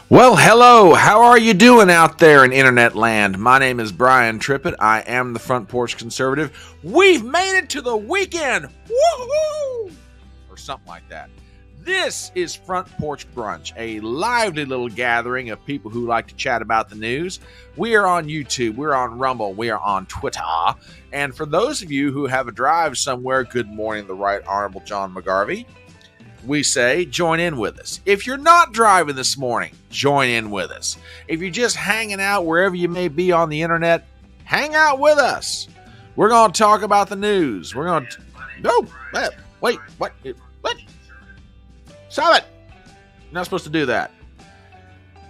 Well, hello. How are you doing out there in internet land? My name is Brian Trippett. I am the Front Porch Conservative. We've made it to the weekend. Woohoo! Or something like that. This is Front Porch Brunch, a lively little gathering of people who like to chat about the news. We are on YouTube, we're on Rumble, we are on Twitter. And for those of you who have a drive somewhere, good morning, the Right Honorable John McGarvey. We say, join in with us. If you're not driving this morning, join in with us. If you're just hanging out wherever you may be on the internet, hang out with us. We're going to talk about the news. We're going to... No! Wait, what? What? Stop it! You're not supposed to do that.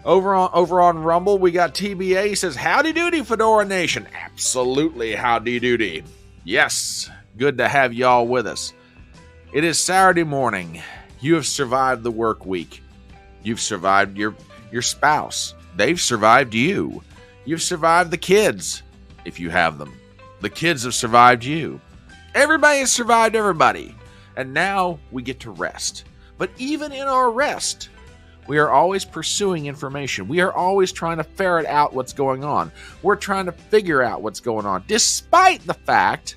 Over on Rumble, we got TBA. He says, howdy doody, Fedora Nation. Absolutely howdy doody. Yes, good to have y'all with us. It is Saturday morning. You have survived the work week. You've survived your spouse. They've survived you. You've survived the kids, if you have them. The kids have survived you. Everybody has survived everybody. And now we get to rest. But even in our rest, we are always pursuing information. We are always trying to ferret out what's going on. We're trying to figure out what's going on, in spite of the fact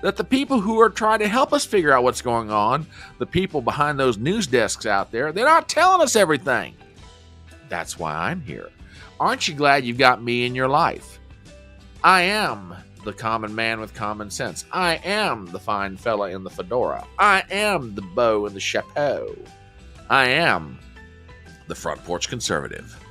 that the people who are trying to help us figure out what's going on, the people behind those news desks out there, they're not telling us everything. That's why I'm here. Aren't you glad you've got me in your life? I am the common man with common sense. I am the fine fella in the fedora. I am the beau in the chapeau. I am the Front Porch Conservative.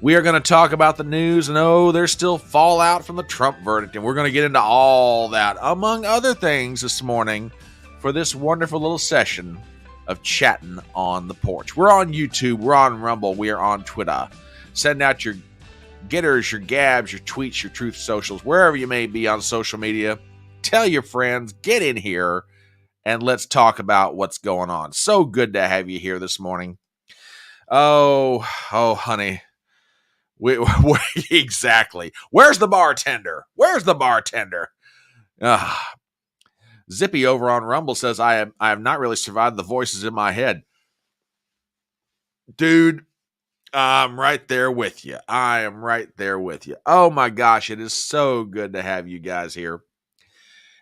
We are going to talk about the news, and there's still fallout from the Trump verdict, and we're going to get into all that, among other things, this morning for this wonderful little session of chatting on the porch. We're on YouTube, we're on Rumble, we are on Twitter. Send out your getters, your gabs, your tweets, your truth socials, wherever you may be on social media. Tell your friends, get in here, and let's talk about what's going on. So good to have you here this morning. Oh, honey. Exactly. Where's the bartender? Zippy over on Rumble says, I have not really survived the voices in my head. Dude, I'm right there with you. Oh my gosh, it is so good to have you guys here.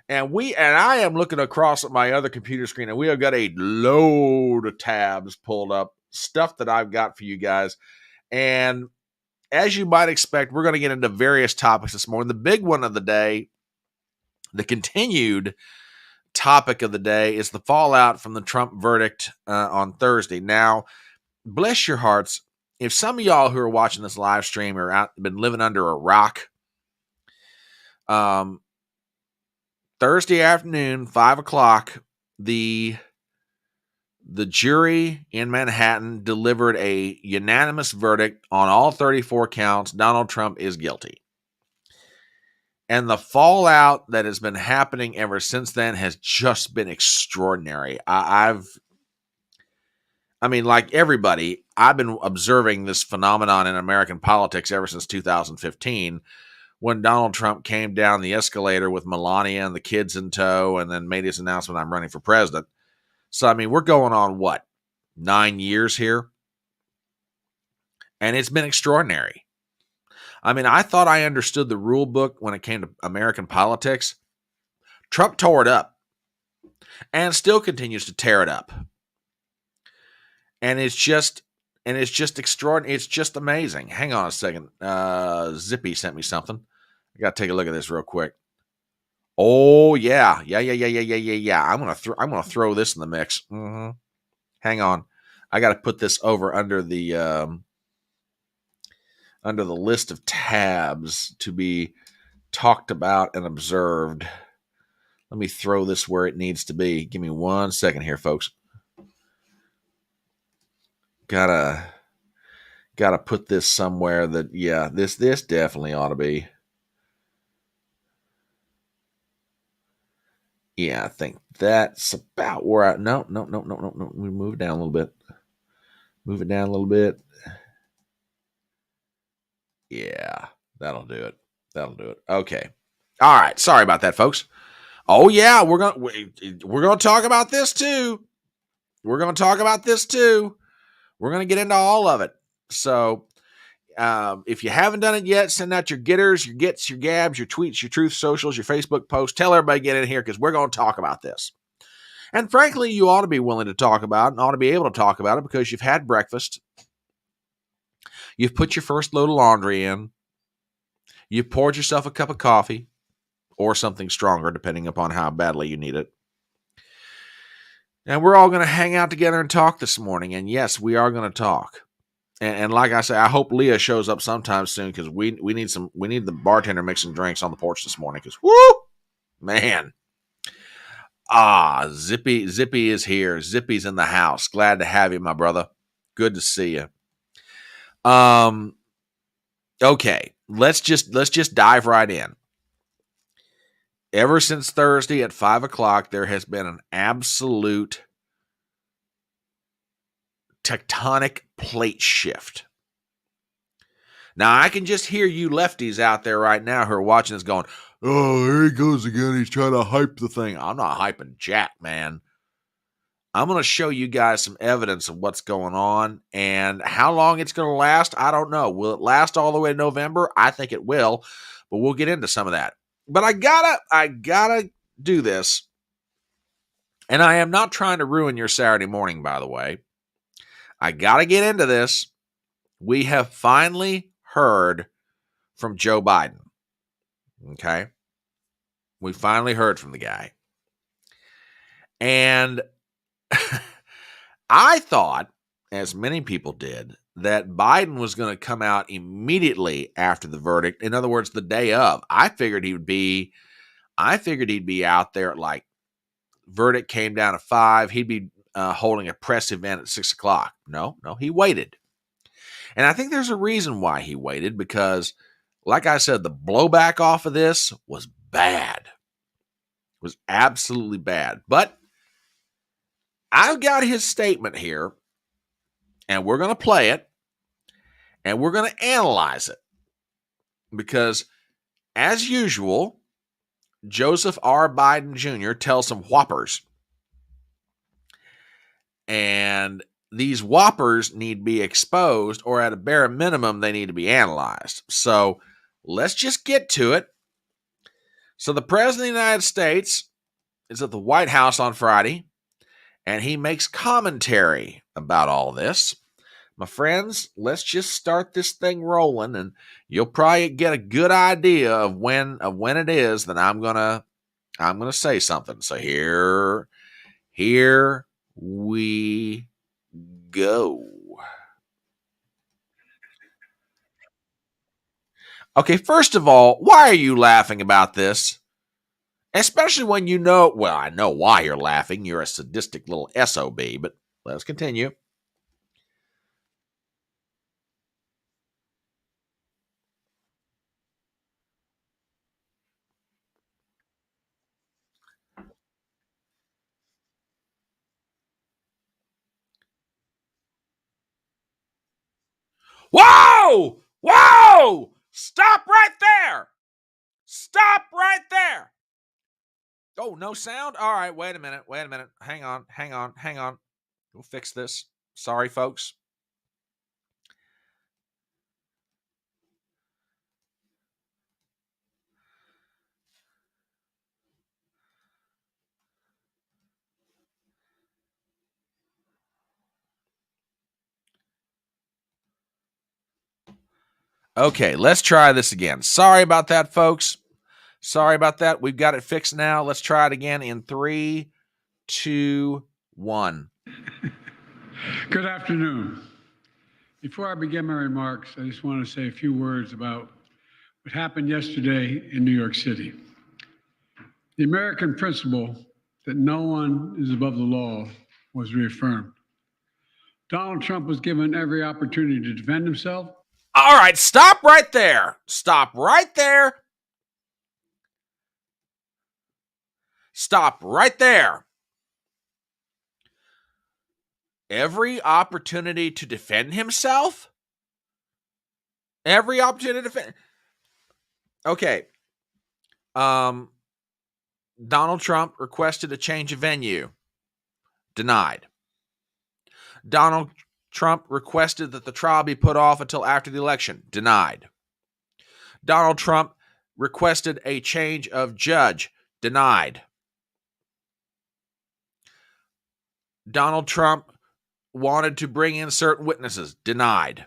And I am looking across at my other computer screen, and we have got a load of tabs pulled up, stuff that I've got for you guys. And as you might expect, we're going to get into various topics this morning. The big one of the day, the continued topic of the day, is the fallout from the Trump verdict on Thursday. Now, bless your hearts, if some of y'all who are watching this live stream are been living under a rock, Thursday afternoon, 5 o'clock, the jury in Manhattan delivered a unanimous verdict on all 34 counts. Donald Trump is guilty. And the fallout that has been happening ever since then has just been extraordinary. I mean, like everybody, I've been observing this phenomenon in American politics ever since 2015, when Donald Trump came down the escalator with Melania and the kids in tow and then made his announcement, I'm running for president. So, I mean, we're going on, 9 years here? And it's been extraordinary. I mean, I thought I understood the rule book when it came to American politics. Trump tore it up and still continues to tear it up. And it's just extraordinary. It's just amazing. Hang on a second. Zippy sent me something. I got to take a look at this real quick. Oh yeah. I'm gonna throw this in the mix. Mm-hmm. Hang on, I got to put this over under the list of tabs to be talked about and observed. Let me throw this where it needs to be. Give me 1 second here, folks. Gotta put this somewhere that this definitely ought to be. Yeah, I think that's about where no. We move it down a little bit. Move it down a little bit. Yeah, that'll do it. Okay. All right. Sorry about that, folks. Oh yeah, we're gonna talk about this too. We're going to get into all of it. So if you haven't done it yet, send out your getters, your gets, your gabs, your tweets, your truth socials, your Facebook posts. Tell everybody to get in here because we're going to talk about this. And frankly, you ought to be willing to talk about it and ought to be able to talk about it because you've had breakfast. You've put your first load of laundry in. You've poured yourself a cup of coffee or something stronger, depending upon how badly you need it. And we're all going to hang out together and talk this morning. And yes, we are going to talk. And like I say, I hope Leah shows up sometime soon because we need the bartender mixing drinks on the porch this morning. Because whoo, man, Zippy is here. Zippy's in the house. Glad to have you, my brother. Good to see you. Okay, let's just dive right in. Ever since Thursday at 5 o'clock, there has been an absolute tectonic plate shift. Now, I can just hear you lefties out there right now who are watching this going, oh, here he goes again. He's trying to hype the thing. I'm not hyping jack, man. I'm going to show you guys some evidence of what's going on and how long it's going to last. I don't know. Will it last all the way to November? I think it will, but we'll get into some of that. But I gotta do this. And I am not trying to ruin your Saturday morning, by the way. I gotta get into this. We have finally heard from Joe Biden. Okay? We finally heard from the guy. And I thought, as many people did, that Biden was going to come out immediately after the verdict. In other words, the day of. I figured he'd be out there at like verdict came down at 5. He'd be holding a press event at 6 o'clock. No, he waited. And I think there's a reason why he waited because, like I said, the blowback off of this was bad. It was absolutely bad. But I've got his statement here, and we're going to play it, and we're going to analyze it. Because, as usual, Joseph R. Biden Jr. tells some whoppers. And these whoppers need to be exposed, or at a bare minimum, they need to be analyzed. So let's just get to it. So the President of the United States is at the White House on Friday, and he makes commentary about all this. My friends, let's just start this thing rolling, and you'll probably get a good idea of when it is that I'm gonna say something. So here we go. Okay, first of all, why are you laughing about this? Especially when you know, well, I know why you're laughing. You're a sadistic little SOB, but let's continue. Whoa! Whoa! Stop right there! Stop right there! Oh, no sound? All right, wait a minute. Hang on. We'll fix this. Sorry, folks. Okay, let's try this again. Sorry about that, folks. Sorry about that. We've got it fixed now. Let's try it again in 3, 2, 1. Good afternoon. Before I begin my remarks, I just want to say a few words about what happened yesterday in New York City. The American principle that no one is above the law was reaffirmed. Donald Trump was given every opportunity to defend himself. All right, stop right there. Stop right there. Stop right there. Every opportunity to defend himself? Every opportunity to defend. Okay. Donald Trump requested a change of venue. Denied. Donald Trump requested that the trial be put off until after the election. Denied. Donald Trump requested a change of judge. Denied. Donald Trump wanted to bring in certain witnesses. Denied.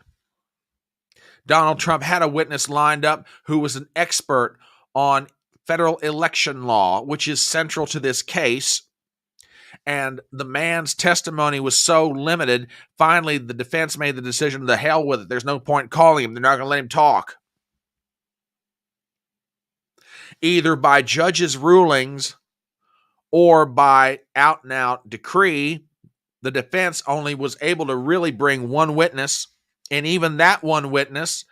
Donald Trump had a witness lined up who was an expert on federal election law, which is central to this case. And the man's testimony was so limited, finally the defense made the decision, the hell with it. There's no point calling him. They're not going to let him talk. Either by judges' rulings or by out-and-out decree, the defense only was able to really bring one witness, and even that one witness,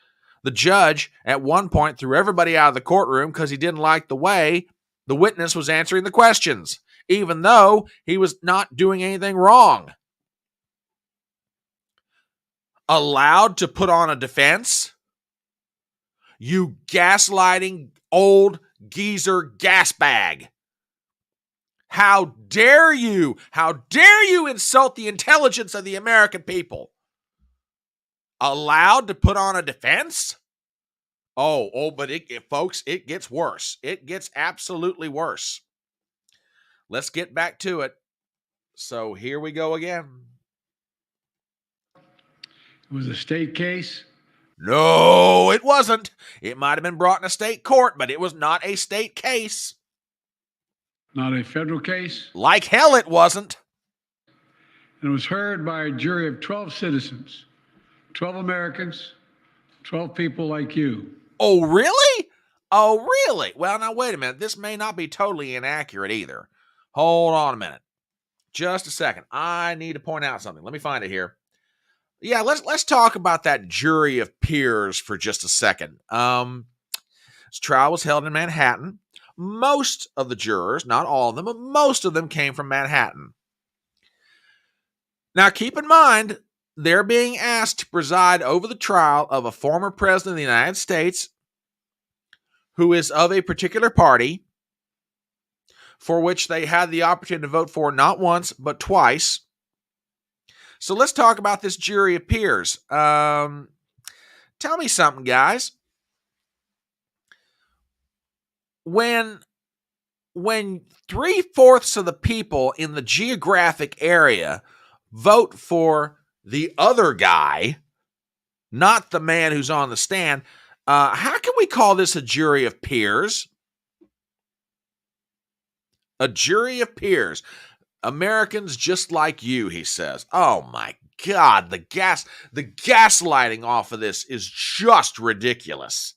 the judge at one point threw everybody out of the courtroom because he didn't like the way the witness was answering the questions, even though he was not doing anything wrong. Allowed to put on a defense? You gaslighting old geezer gas bag. How dare you? How dare you insult the intelligence of the American people? Allowed to put on a defense? But folks, it gets worse. It gets absolutely worse. Let's get back to it. So here we go again. It was a state case? No, it wasn't. It might have been brought in a state court, but it was not a state case. Not a federal case? Like hell it wasn't. And it was heard by a jury of 12 citizens, 12 Americans, 12 people like you. Oh, really? Oh, really? Well, now, wait a minute. This may not be totally inaccurate either. Hold on a minute. Just a second. I need to point out something. Let me find it here. Yeah, let's talk about that jury of peers for just a second. This trial was held in Manhattan. Most of the jurors, not all of them, but most of them came from Manhattan. Now, keep in mind, they're being asked to preside over the trial of a former president of the United States who is of a particular party for which they had the opportunity to vote for not once, but twice. So let's talk about this jury of peers. Tell me something, guys. When 3/4 of the people in the geographic area vote for the other guy, not the man who's on the stand, how can we call this a jury of peers? A jury of peers. Americans just like you, he says. Oh my God, the gaslighting off of this is just ridiculous.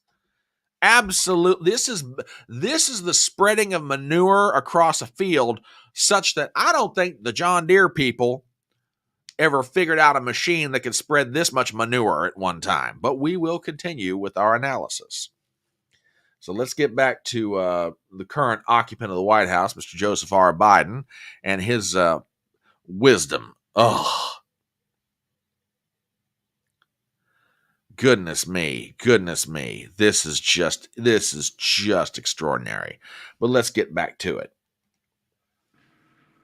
Absolute. This is the spreading of manure across a field such that I don't think the John Deere people ever figured out a machine that could spread this much manure at one time. But we will continue with our analysis. So let's get back to the current occupant of the White House, Mr. Joseph R. Biden, and his wisdom. Oh, goodness me. This is just extraordinary. But let's get back to it.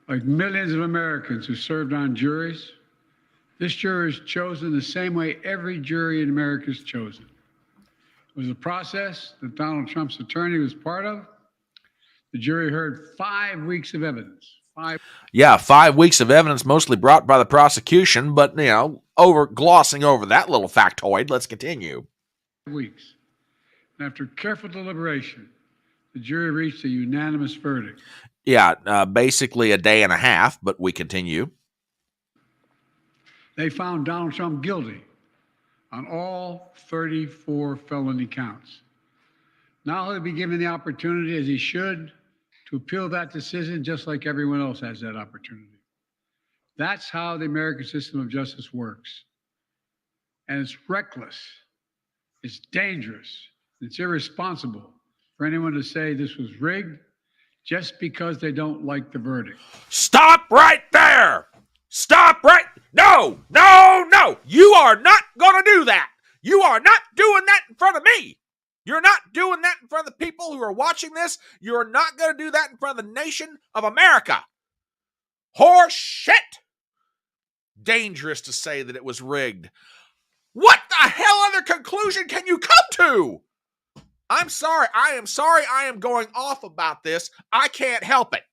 Like millions of Americans who served on juries, this jury is chosen the same way every jury in America is chosen. It was a process that Donald Trump's attorney was part of. The jury heard 5 weeks of evidence. 5 weeks of evidence, mostly brought by the prosecution, but, glossing over that little factoid. Let's continue. 5 weeks. And after careful deliberation, the jury reached a unanimous verdict. Yeah, basically a day and a half, but we continue. They found Donald Trump guilty on all 34 felony counts. Now he'll be given the opportunity, as he should, to appeal that decision just like everyone else has that opportunity. That's how the American system of justice works. And it's reckless, it's dangerous, it's irresponsible for anyone to say this was rigged just because they don't like the verdict. Stop right there! Stop right! No! You are not going to do that! You are not doing that in front of me! You're not doing that in front of the people who are watching this. You're not going to do that in front of the nation of America. Horse shit! dangerous to say that it was rigged. What the hell other conclusion can you come to? I'm sorry. I am going off about this. I can't help it.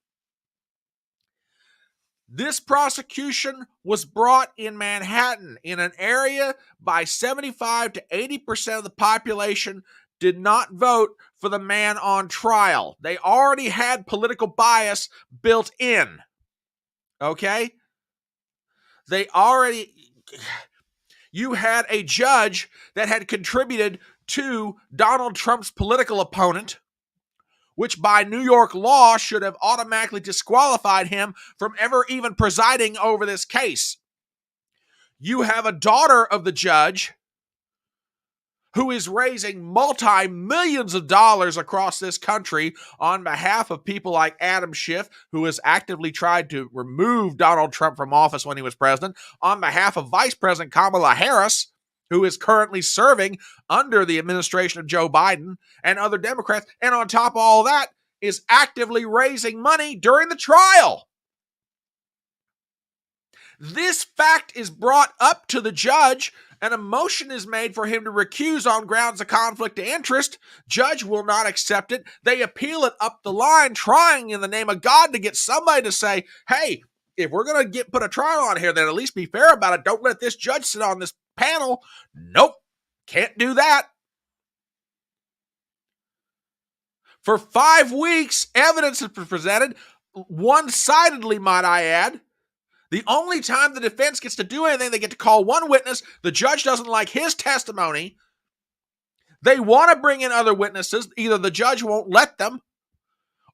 This prosecution was brought in Manhattan, in an area by 75 to 80% of the population did not vote for the man on trial. They already had political bias built in. Okay? You had a judge that had contributed to Donald Trump's political opponent, which by New York law should have automatically disqualified him from ever even presiding over this case. You have a daughter of the judge who is raising multi-millions of dollars across this country on behalf of people like Adam Schiff, who has actively tried to remove Donald Trump from office when he was president, on behalf of Vice President Kamala Harris, who is currently serving under the administration of Joe Biden and other Democrats, and on top of all that, is actively raising money during the trial. This fact is brought up to the judge, and a motion is made for him to recuse on grounds of conflict of interest. Judge will not accept it. They appeal it up the line, trying in the name of God to get somebody to say, hey, if we're going to put a trial on here, then at least be fair about it. Don't let this judge sit on this panel. Nope, can't do that. For 5 weeks, evidence has been presented, one-sidedly, might I add. The only time the defense gets to do anything, they get to call one witness. The judge doesn't like his testimony. They want to bring in other witnesses. Either the judge won't let them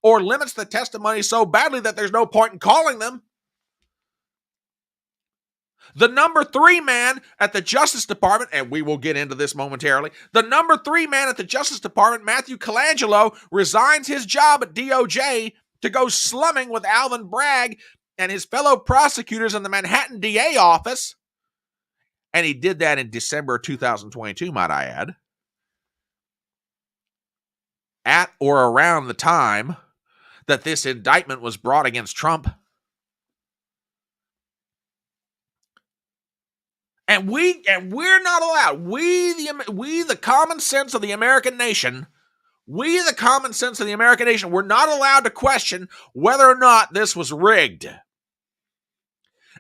or limits the testimony so badly that there's no point in calling them. The number 3 man at the Justice Department, and we will get into this momentarily, the number 3 man at the Justice Department, Matthew Colangelo, resigns his job at DOJ to go slumming with Alvin Bragg and his fellow prosecutors in the Manhattan DA office. And he did that in December 2022, might I add. At or around the time that this indictment was brought against Trump. And we're not allowed. We the common sense of the American nation, we're not allowed to question whether or not this was rigged.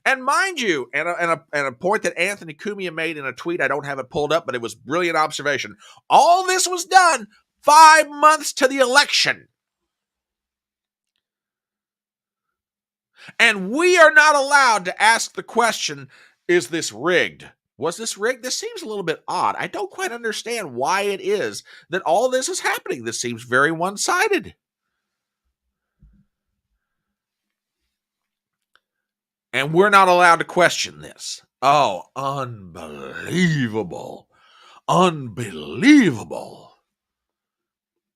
And mind you, and a point that Anthony Cumia made in a tweet, I don't have it pulled up, but it was brilliant observation. All this was done 5 months to the election. And we are not allowed to ask the question, is this rigged? Was this rigged? This seems a little bit odd. I don't quite understand why it is that all this is happening. This seems very one-sided. And we're not allowed to question this. Oh, unbelievable. Unbelievable.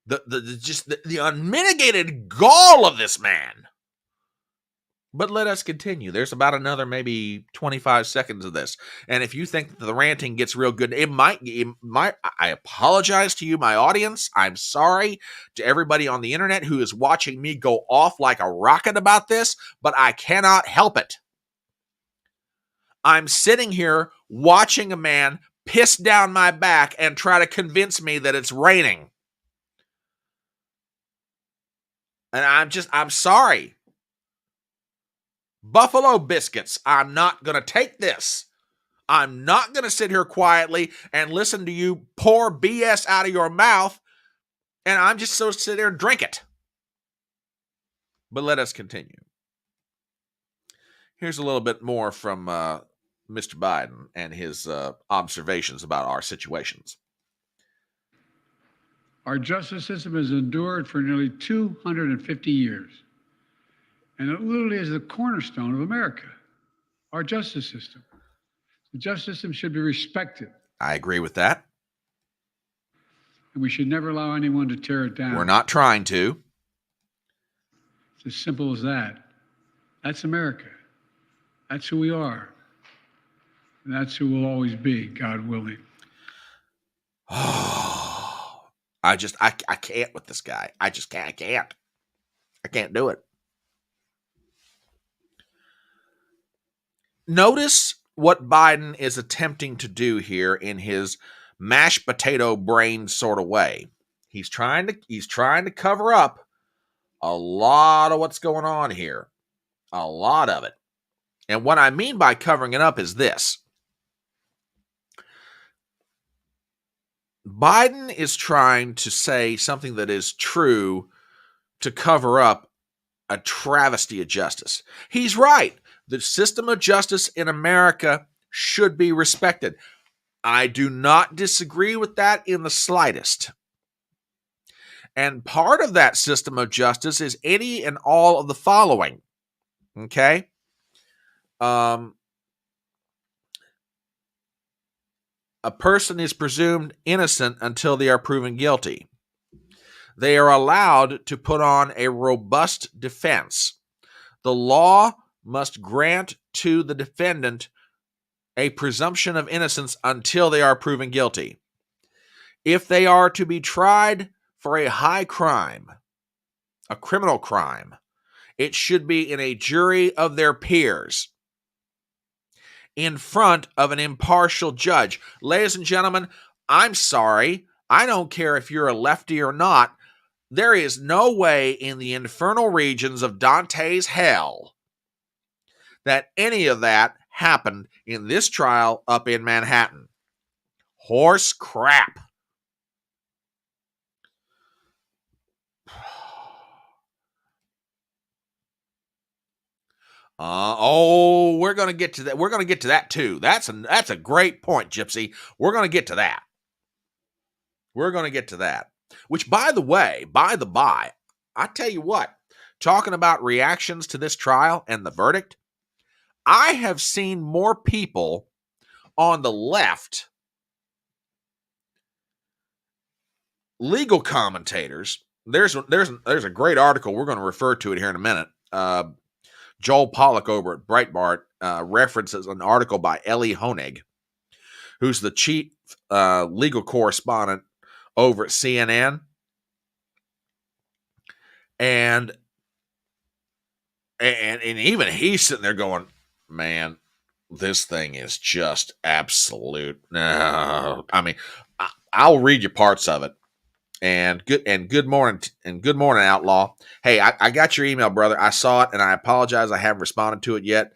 The unmitigated gall of this man. But let us continue. There's about another maybe 25 seconds of this. And if you think that the ranting gets real good, it might, I apologize to you, my audience. I'm sorry to everybody on the internet who is watching me go off like a rocket about this, but I cannot help it. I'm sitting here watching a man piss down my back and try to convince me that it's raining. And I'm sorry. Buffalo biscuits, I'm not going to take this. I'm not going to sit here quietly and listen to you pour BS out of your mouth, and I'm just so sit there and drink it. But let us continue. Here's a little bit more from Mr. Biden and his observations about our situations. Our justice system has endured for nearly 250 years. And it literally is the cornerstone of America, our justice system. The justice system should be respected. I agree with that. And we should never allow anyone to tear it down. We're not trying to. It's as simple as that. That's America. That's who we are. And that's who we'll always be, God willing. Oh, I can't with this guy. I can't do it. Notice what Biden is attempting to do here in his mashed potato brain sort of way. He's trying to cover up a lot of what's going on here. A lot of it. And what I mean by covering it up is this. Biden is trying to say something that is true to cover up a travesty of justice. He's right. The system of justice in America should be respected. I do not disagree with that in the slightest. And part of that system of justice is any and all of the following. Okay? A person is presumed innocent until they are proven guilty. They are allowed to put on a robust defense. The law must grant to the defendant a presumption of innocence until they are proven guilty. If they are to be tried for a high crime, a criminal crime, it should be in a jury of their peers, in front of an impartial judge. Ladies and gentlemen, I'm sorry. I don't care if you're a lefty or not. There is no way in the infernal regions of Dante's hell that any of that happened in this trial up in Manhattan. Horse crap. We're going to get to that. We're going to get to that too. That's a great point, Gypsy. We're going to get to that. We're going to get to that. Which, by the way, I tell you what, talking about reactions to this trial and the verdict, I have seen more people on the left, legal commentators. There's a great article. We're going to refer to it here in a minute. Joel Pollack over at Breitbart references an article by Ellie Honig, who's the chief legal correspondent over at CNN. And even he's sitting there going, man, this thing is just absolute. No. I mean, I'll read you parts of it. And good morning, Outlaw. Hey, I got your email, brother. I saw it, and I apologize I haven't responded to it yet.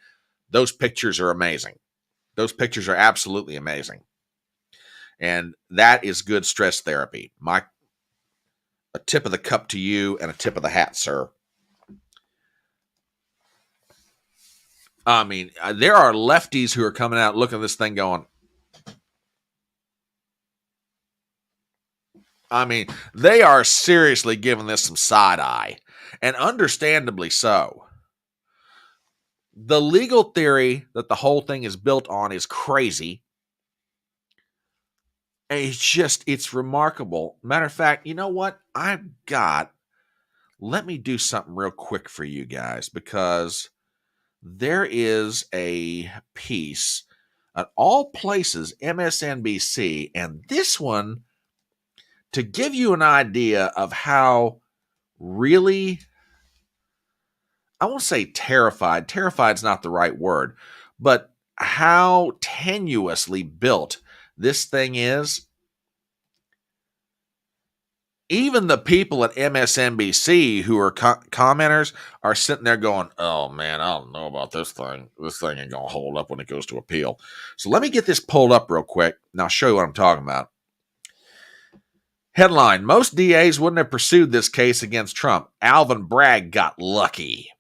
Those pictures are amazing. Those pictures are absolutely amazing. And that is good stress therapy. A tip of the cup to you and a tip of the hat, sir. I mean, there are lefties who are coming out looking at this thing going, I mean, they are seriously giving this some side eye, and understandably so. The legal theory that the whole thing is built on is crazy. And it's remarkable. Matter of fact, you know what? Let me do something real quick for you guys, because there is a piece at all places, MSNBC, and this one, to give you an idea of how really, I won't say terrified is not the right word, but how tenuously built this thing is. Even the people at MSNBC who are commenters are sitting there going, oh man, I don't know about this thing. This thing ain't going to hold up when it goes to appeal. So let me get this pulled up real quick, and I'll show you what I'm talking about. Headline, most DAs wouldn't have pursued this case against Trump. Alvin Bragg got lucky.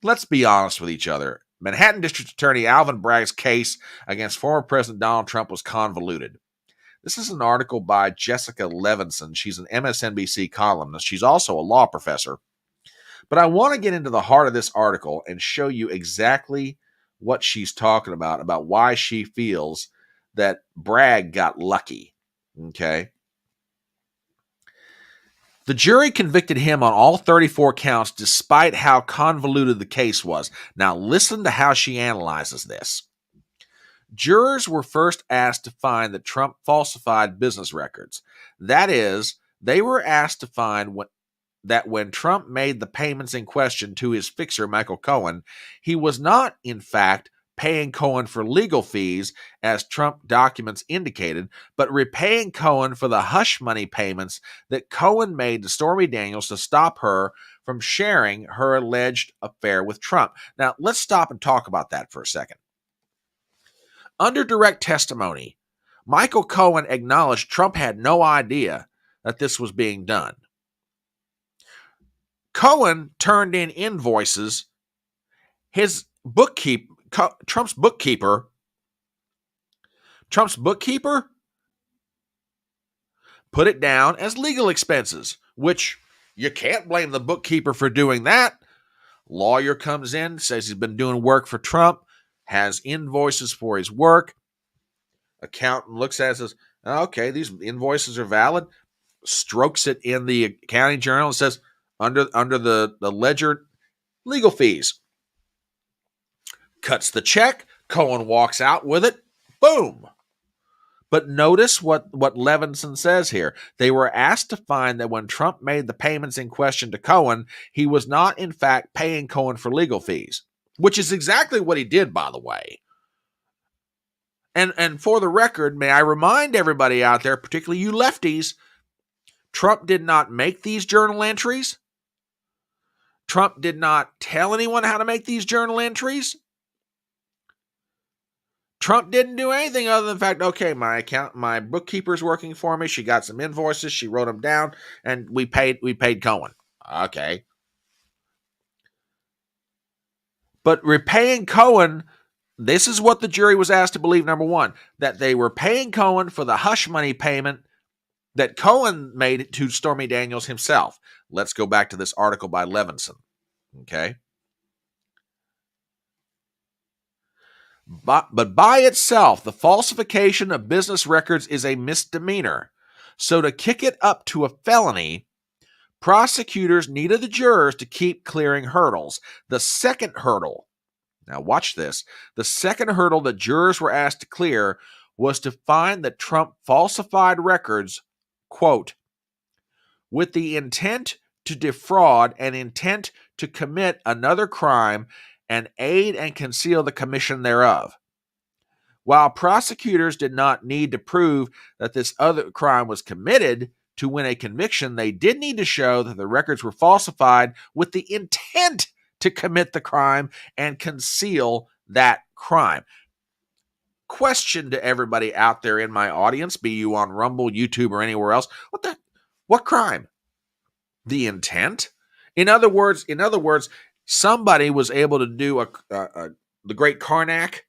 Let's be honest with each other. Manhattan District Attorney Alvin Bragg's case against former President Donald Trump was convoluted. This is an article by Jessica Levinson. She's an MSNBC columnist. She's also a law professor. But I want to get into the heart of this article and show you exactly what she's talking about why she feels that Bragg got lucky. Okay? The jury convicted him on all 34 counts despite how convoluted the case was. Now listen to how she analyzes this. Jurors were first asked to find that Trump falsified business records. That is, they were asked to find that when Trump made the payments in question to his fixer, Michael Cohen, he was not, in fact, paying Cohen for legal fees, as Trump documents indicated, but repaying Cohen for the hush money payments that Cohen made to Stormy Daniels to stop her from sharing her alleged affair with Trump. Now, let's stop and talk about that for a second. Under direct testimony, Michael Cohen acknowledged Trump had no idea that this was being done. Cohen turned in invoices. His bookkeeper, Trump's bookkeeper put it down as legal expenses, which you can't blame the bookkeeper for doing that. Lawyer comes in, says he's been doing work for Trump, has invoices for his work. Accountant looks at it and says, okay, these invoices are valid. Strokes it in the accounting journal and says, under the ledger, legal fees. Cuts the check. Cohen walks out with it. Boom. But notice what Levinson says here. They were asked to find that when Trump made the payments in question to Cohen, he was not, in fact, paying Cohen for legal fees, which is exactly what he did, by the way. And for the record, may I remind everybody out there, particularly you lefties, Trump did not make these journal entries. Trump did not tell anyone how to make these journal entries. Trump didn't do anything other than the fact, okay, my bookkeeper's working for me. She got some invoices. She wrote them down, and we paid Cohen. Okay. But repaying Cohen, this is what the jury was asked to believe, number one, that they were paying Cohen for the hush money payment that Cohen made to Stormy Daniels himself. Let's go back to this article by Levinson. Okay. But by itself, the falsification of business records is a misdemeanor. So to kick it up to a felony, prosecutors needed the jurors to keep clearing hurdles. The second hurdle, now watch this, the second hurdle that jurors were asked to clear was to find that Trump falsified records, quote, with the intent to defraud and intent to commit another crime and aid and conceal the commission thereof. While prosecutors did not need to prove that this other crime was committed to win a conviction, they did need to show that the records were falsified with the intent to commit the crime and conceal that crime. Question to everybody out there in my audience, be you on Rumble, YouTube, or anywhere else, what crime? The intent? In other words, somebody was able to do the Great Karnak.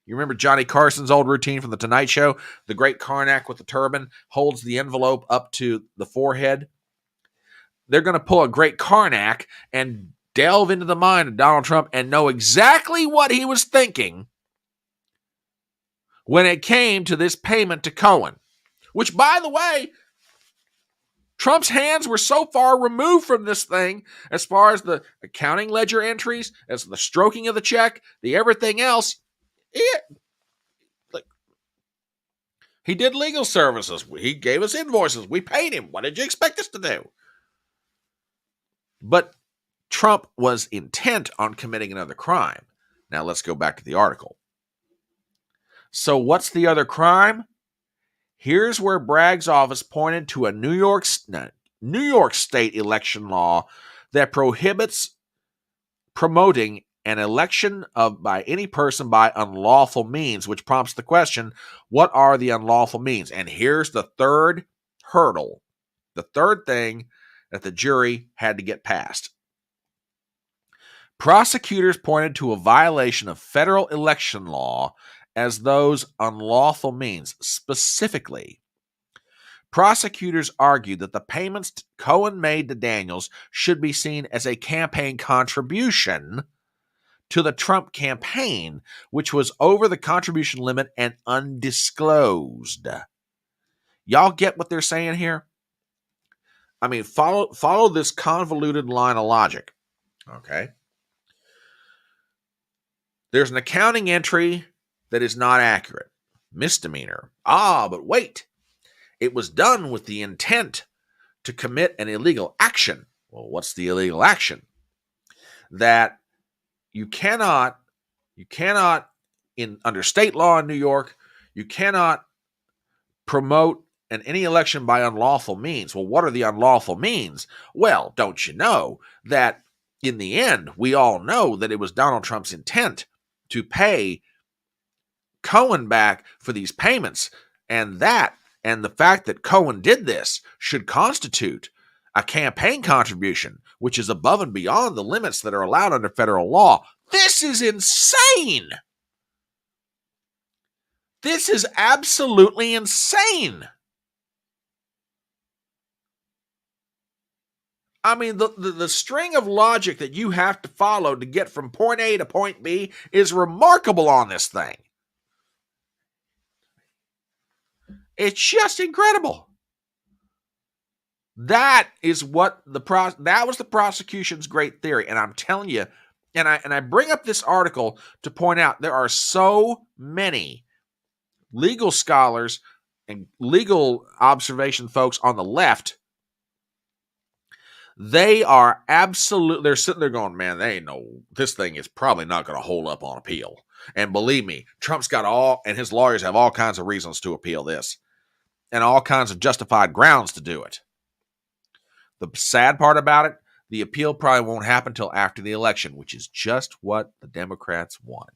You remember Johnny Carson's old routine from The Tonight Show? The Great Karnak with the turban holds the envelope up to the forehead. They're going to pull a Great Karnak and delve into the mind of Donald Trump and know exactly what he was thinking when it came to this payment to Cohen. Which, by the way, Trump's hands were so far removed from this thing as far as the accounting ledger entries, as the stroking of the check, the everything else. He did legal services. He gave us invoices. We paid him. What did you expect us to do? But Trump was intent on committing another crime. Now let's go back to the article. So what's the other crime? Here's where Bragg's office pointed to a New York State election law that prohibits promoting an election by any person by unlawful means, which prompts the question, what are the unlawful means? And here's the third hurdle, the third thing that the jury had to get past. Prosecutors pointed to a violation of federal election law as those unlawful means. Specifically, prosecutors argued that the payments Cohen made to Daniels should be seen as a campaign contribution to the Trump campaign, which was over the contribution limit and undisclosed. Y'all get what they're saying here? I mean, follow this convoluted line of logic. Okay. There's an accounting entry that is not accurate. Misdemeanor. But wait. It was done with the intent to commit an illegal action. Well, what's the illegal action? That you cannot under state law in New York, you cannot promote any election by unlawful means. Well, what are the unlawful means? Well, don't you know that in the end, we all know that it was Donald Trump's intent to pay Cohen back for these payments, and the fact that Cohen did this should constitute a campaign contribution, which is above and beyond the limits that are allowed under federal law. This is insane. This is absolutely insane. I mean, the string of logic that you have to follow to get from point A to point B is remarkable on this thing. It's just incredible. That is what that was the prosecution's great theory. And I'm telling you, and I bring up this article to point out there are so many legal scholars and legal observation folks on the left. They are they're sitting there going, man, this thing is probably not going to hold up on appeal. And believe me, Trump's got and his lawyers have all kinds of reasons to appeal this and all kinds of justified grounds to do it. The sad part about it, the appeal probably won't happen until after the election, which is just what the Democrats wanted.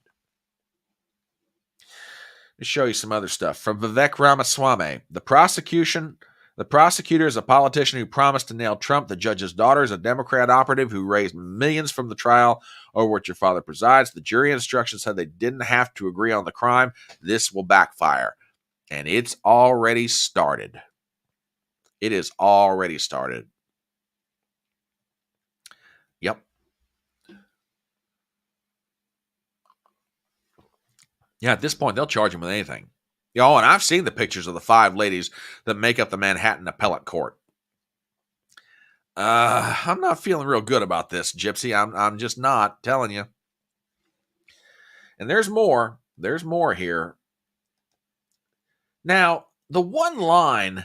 Let me show you some other stuff. From Vivek Ramaswamy, the prosecutor is a politician who promised to nail Trump. The judge's daughter is a Democrat operative who raised millions from the trial over which your father presides. The jury instructions said they didn't have to agree on the crime. This will backfire. And it's already started. It is already started. Yep. Yeah, at this point, they'll charge him with anything. And I've seen the pictures of the 5 ladies that make up the Manhattan Appellate Court. I'm not feeling real good about this, Gypsy. I'm just not telling you. And there's more. There's more here. Now, the one line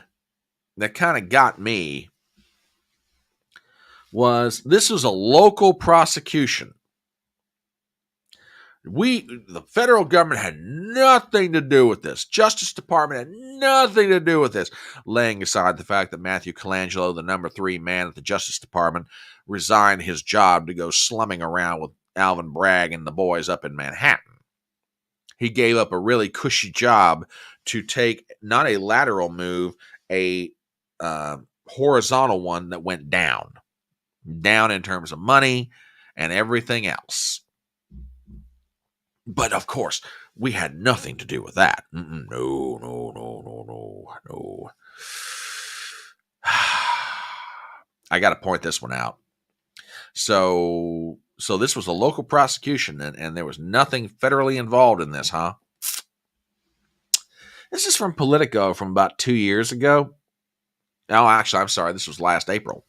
that kind of got me was this was a local prosecution. The federal government had nothing to do with this. Justice Department had nothing to do with this. Laying aside the fact that Matthew Colangelo, the number 3 man at the Justice Department, resigned his job to go slumming around with Alvin Bragg and the boys up in Manhattan. He gave up a really cushy job to take not a lateral move, a horizontal one that went down in terms of money and everything else. But of course, we had nothing to do with that. No. I got to point this one out. So this was a local prosecution, and there was nothing federally involved in this, huh? This is from Politico from about 2 years ago. Oh, actually, I'm sorry. This was last April.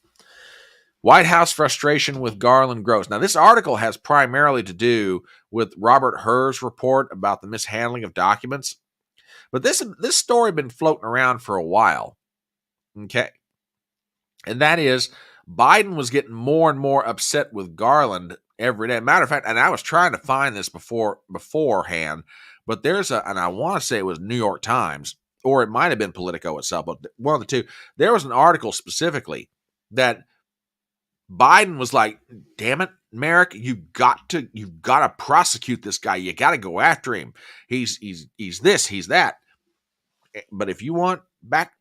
White House frustration with Garland grows. Now, this article has primarily to do with Robert Hur's report about the mishandling of documents. But this story had been floating around for a while. Okay. And that is, Biden was getting more and more upset with Garland every day. Matter of fact, and I was trying to find this beforehand, but and I want to say it was New York Times, or it might have been Politico itself, but one of the two. There was an article specifically that Biden was like, damn it, Merrick, you've got to prosecute this guy. You got to go after him. He's this, he's that. But if you want back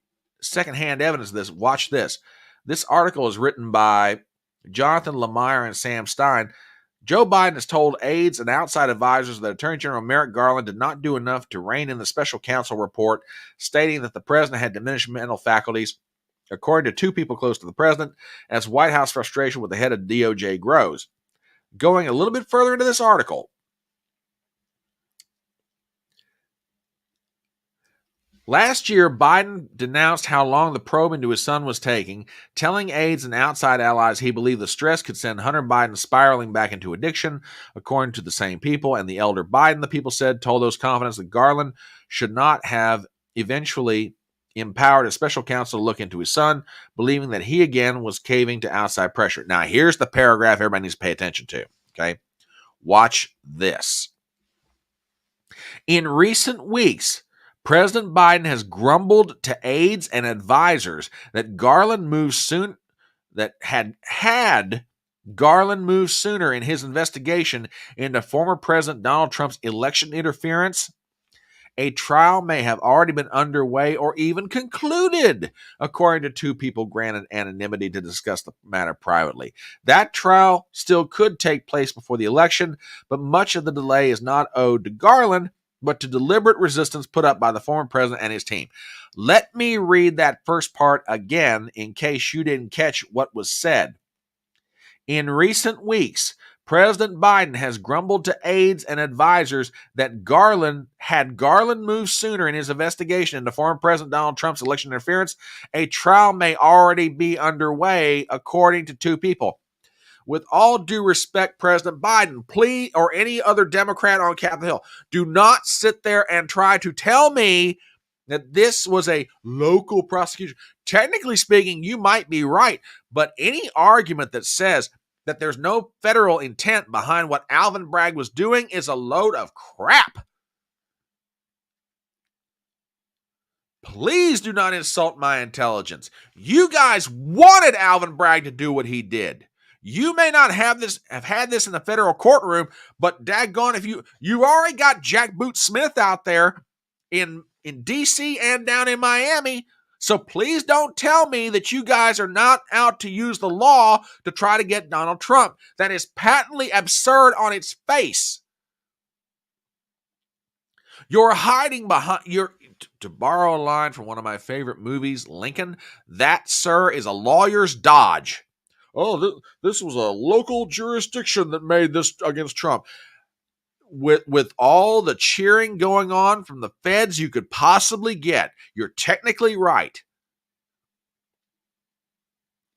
secondhand evidence of this, watch this. This article is written by Jonathan Lemire and Sam Stein. Joe Biden has told aides and outside advisors that Attorney General Merrick Garland did not do enough to rein in the special counsel report, stating that the president had diminished mental faculties. According to 2 people close to the president, as White House frustration with the head of DOJ grows. Going a little bit further into this article, last year, Biden denounced how long the probe into his son was taking, telling aides and outside allies he believed the stress could send Hunter Biden spiraling back into addiction. According to the same people, and the elder Biden, the people said, told those confidents that Garland should not have eventually empowered a special counsel to look into his son, believing that he again was caving to outside pressure. Now, here's the paragraph everybody needs to pay attention to, okay? Watch this. In recent weeks, President Biden has grumbled to aides and advisors that Garland moved soon that had Garland moved sooner in his investigation into former President Donald Trump's election interference. A trial may have already been underway or even concluded, according to two people granted anonymity to discuss the matter privately. That trial still could take place before the election, but much of the delay is not owed to Garland, but to deliberate resistance put up by the former president and his team. Let me read that first part again in case you didn't catch what was said. In recent weeks, President Biden has grumbled to aides and advisors that Garland moved sooner in his investigation into former President Donald Trump's election interference, a trial may already be underway, according to two people. With all due respect, President Biden, please, or any other Democrat on Capitol Hill, do not sit there and try to tell me that this was a local prosecution. Technically speaking, you might be right, but any argument that says that there's no federal intent behind what Alvin Bragg was doing is a load of crap. Please do not insult my intelligence. You guys wanted Alvin Bragg to do what he did. You may not have had this in the federal courtroom, but daggone, if you already got Jack Boot Smith out there in D.C. and down in Miami. So please don't tell me that you guys are not out to use the law to try to get Donald Trump. That is patently absurd on its face. You're hiding behind to borrow a line from one of my favorite movies, Lincoln, that, sir, is a lawyer's dodge. Oh, this was a local jurisdiction that made this against Trump. With all the cheering going on from the feds you could possibly get, you're technically right.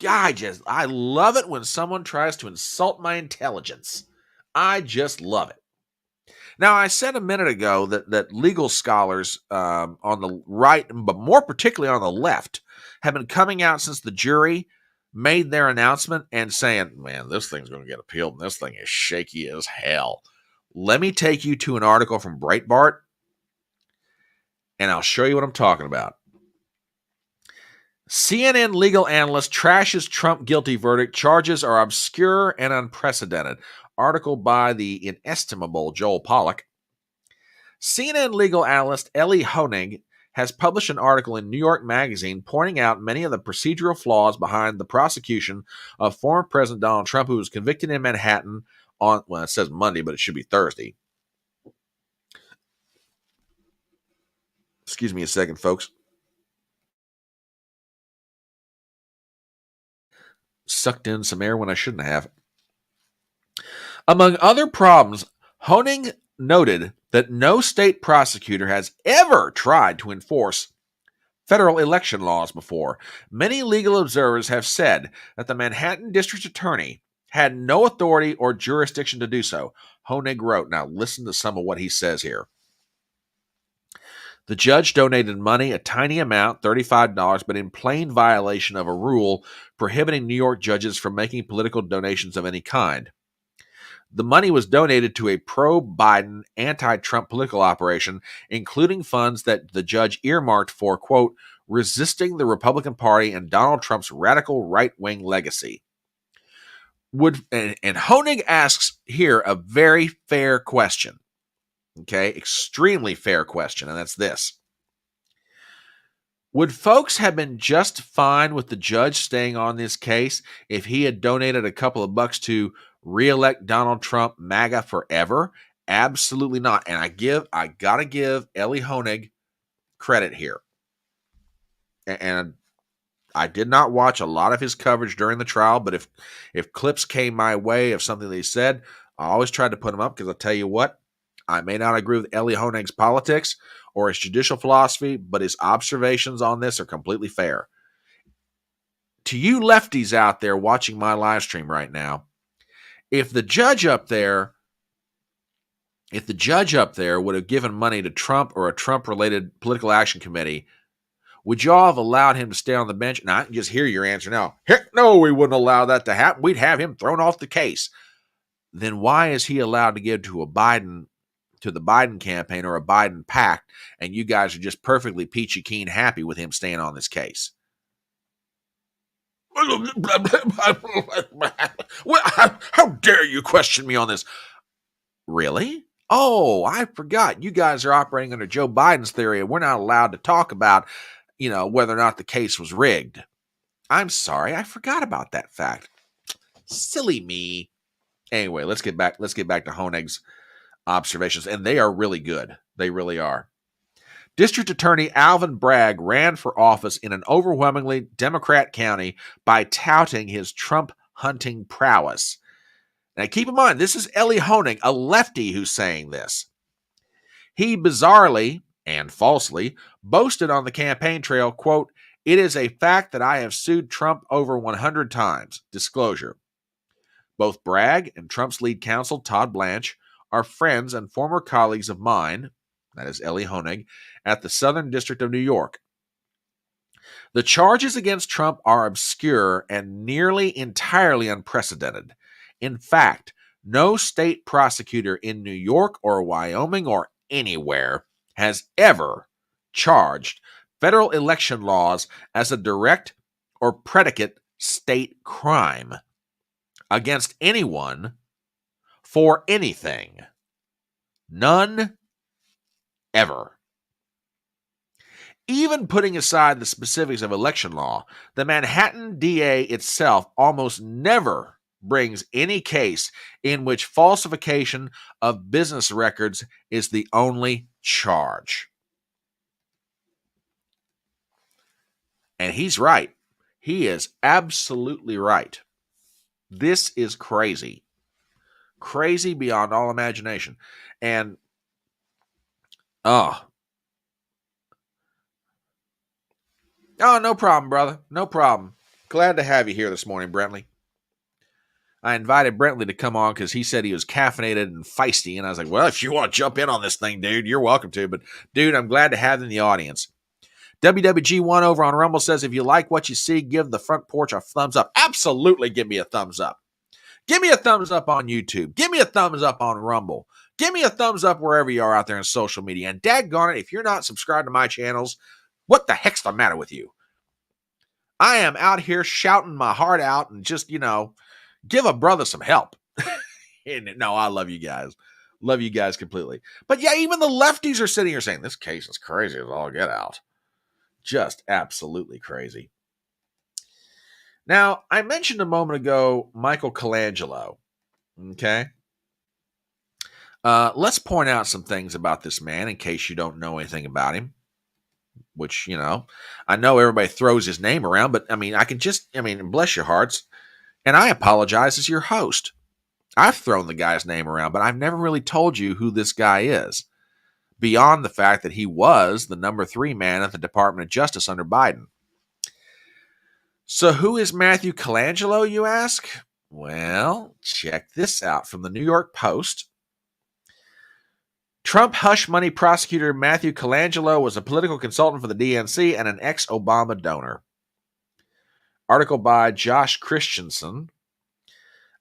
I love it when someone tries to insult my intelligence. I just love it. Now, I said a minute ago that legal scholars on the right, but more particularly on the left, have been coming out since the jury made their announcement and saying, man, this thing's going to get appealed and this thing is shaky as hell. Let me take you to an article from Breitbart, and I'll show you what I'm talking about. CNN legal analyst trashes Trump guilty verdict. Charges are obscure and unprecedented. Article by the inestimable Joel Pollack. CNN legal analyst Ellie Honig has published an article in New York Magazine pointing out many of the procedural flaws behind the prosecution of former President Donald Trump, who was convicted in Manhattan on, well, it says Monday, but it should be Thursday. Excuse me a second, folks. Sucked in some air when I shouldn't have. Among other problems, Honig noted that no state prosecutor has ever tried to enforce federal election laws before. Many legal observers have said that the Manhattan District Attorney had no authority or jurisdiction to do so, Honig wrote. Now listen to some of what he says here. The judge donated money, a tiny amount, $35, but in plain violation of a rule prohibiting New York judges from making political donations of any kind. The money was donated to a pro-Biden, anti-Trump political operation, including funds that the judge earmarked for, quote, resisting the Republican Party and Donald Trump's radical right-wing legacy. And Honig asks here a very fair question. Okay, extremely fair question, and that's this. Would folks have been just fine with the judge staying on this case if he had donated a couple of bucks to re-elect Donald Trump, MAGA forever? Absolutely not. And I gotta give Ellie Honig credit here. And I did not watch a lot of his coverage during the trial, but if clips came my way of something that he said, I always tried to put them up because I'll tell you what, I may not agree with Ellie Honig's politics or his judicial philosophy, but his observations on this are completely fair. To you lefties out there watching my live stream right now, if the judge up there would have given money to Trump or a Trump-related political action committee, would y'all have allowed him to stay on the bench? Now, I can just hear your answer now. Heck no, we wouldn't allow that to happen. We'd have him thrown off the case. Then why is he allowed to give to a Biden to the Biden campaign or a Biden pact, and you guys are just perfectly peachy keen happy with him staying on this case. How dare you question me on this? Really? Oh, I forgot. You guys are operating under Joe Biden's theory, and we're not allowed to talk about, whether or not the case was rigged. I'm sorry, I forgot about that fact. Silly me. Anyway, let's get back to Honig's observations, and they are really good. They really are. District Attorney Alvin Bragg ran for office in an overwhelmingly Democrat county by touting his Trump hunting prowess. Now, keep in mind, this is Ellie Honig, a lefty, who's saying this. He bizarrely and falsely boasted on the campaign trail, quote, "It is a fact that I have sued Trump over 100 times. Disclosure." Both Bragg and Trump's lead counsel, Todd Blanche, are friends and former colleagues of mine, that is Ellie Honig, at the Southern District of New York. The charges against Trump are obscure and nearly entirely unprecedented. In fact, no state prosecutor in New York or Wyoming or anywhere has ever charged federal election laws as a direct or predicate state crime against anyone for anything. None ever. Even putting aside the specifics of election law, the Manhattan DA itself almost never brings any case in which falsification of business records is the only charge. And he's right. He is absolutely right. This is crazy. Crazy beyond all imagination. And, oh, no problem, brother. No problem. Glad to have you here this morning, Brentley. I invited Brentley to come on because he said he was caffeinated and feisty. And I was like, well, if you want to jump in on this thing, dude, you're welcome to. But, dude, I'm glad to have you in the audience. WWG1 over on Rumble says, if you like what you see, give the front porch a thumbs up. Absolutely give me a thumbs up. Give me a thumbs up on YouTube. Give me a thumbs up on Rumble. Give me a thumbs up wherever you are out there in social media. And daggone it, if you're not subscribed to my channels, what the heck's the matter with you? I am out here shouting my heart out and just, give a brother some help. And no, I love you guys. Love you guys completely. But yeah, even the lefties are sitting here saying, this case is crazy as all get out. Just absolutely crazy. Now, I mentioned a moment ago Michael Colangelo. Okay? Let's point out some things about this man in case you don't know anything about him. Which, I know everybody throws his name around, but bless your hearts. And I apologize as your host. I've thrown the guy's name around, but I've never really told you who this guy is. Beyond the fact that he was the number 3 man at the Department of Justice under Biden. So who is Matthew Colangelo, you ask? Well, check this out from the New York Post. Trump hush money prosecutor Matthew Colangelo was a political consultant for the DNC and an ex-Obama donor. Article by Josh Christensen.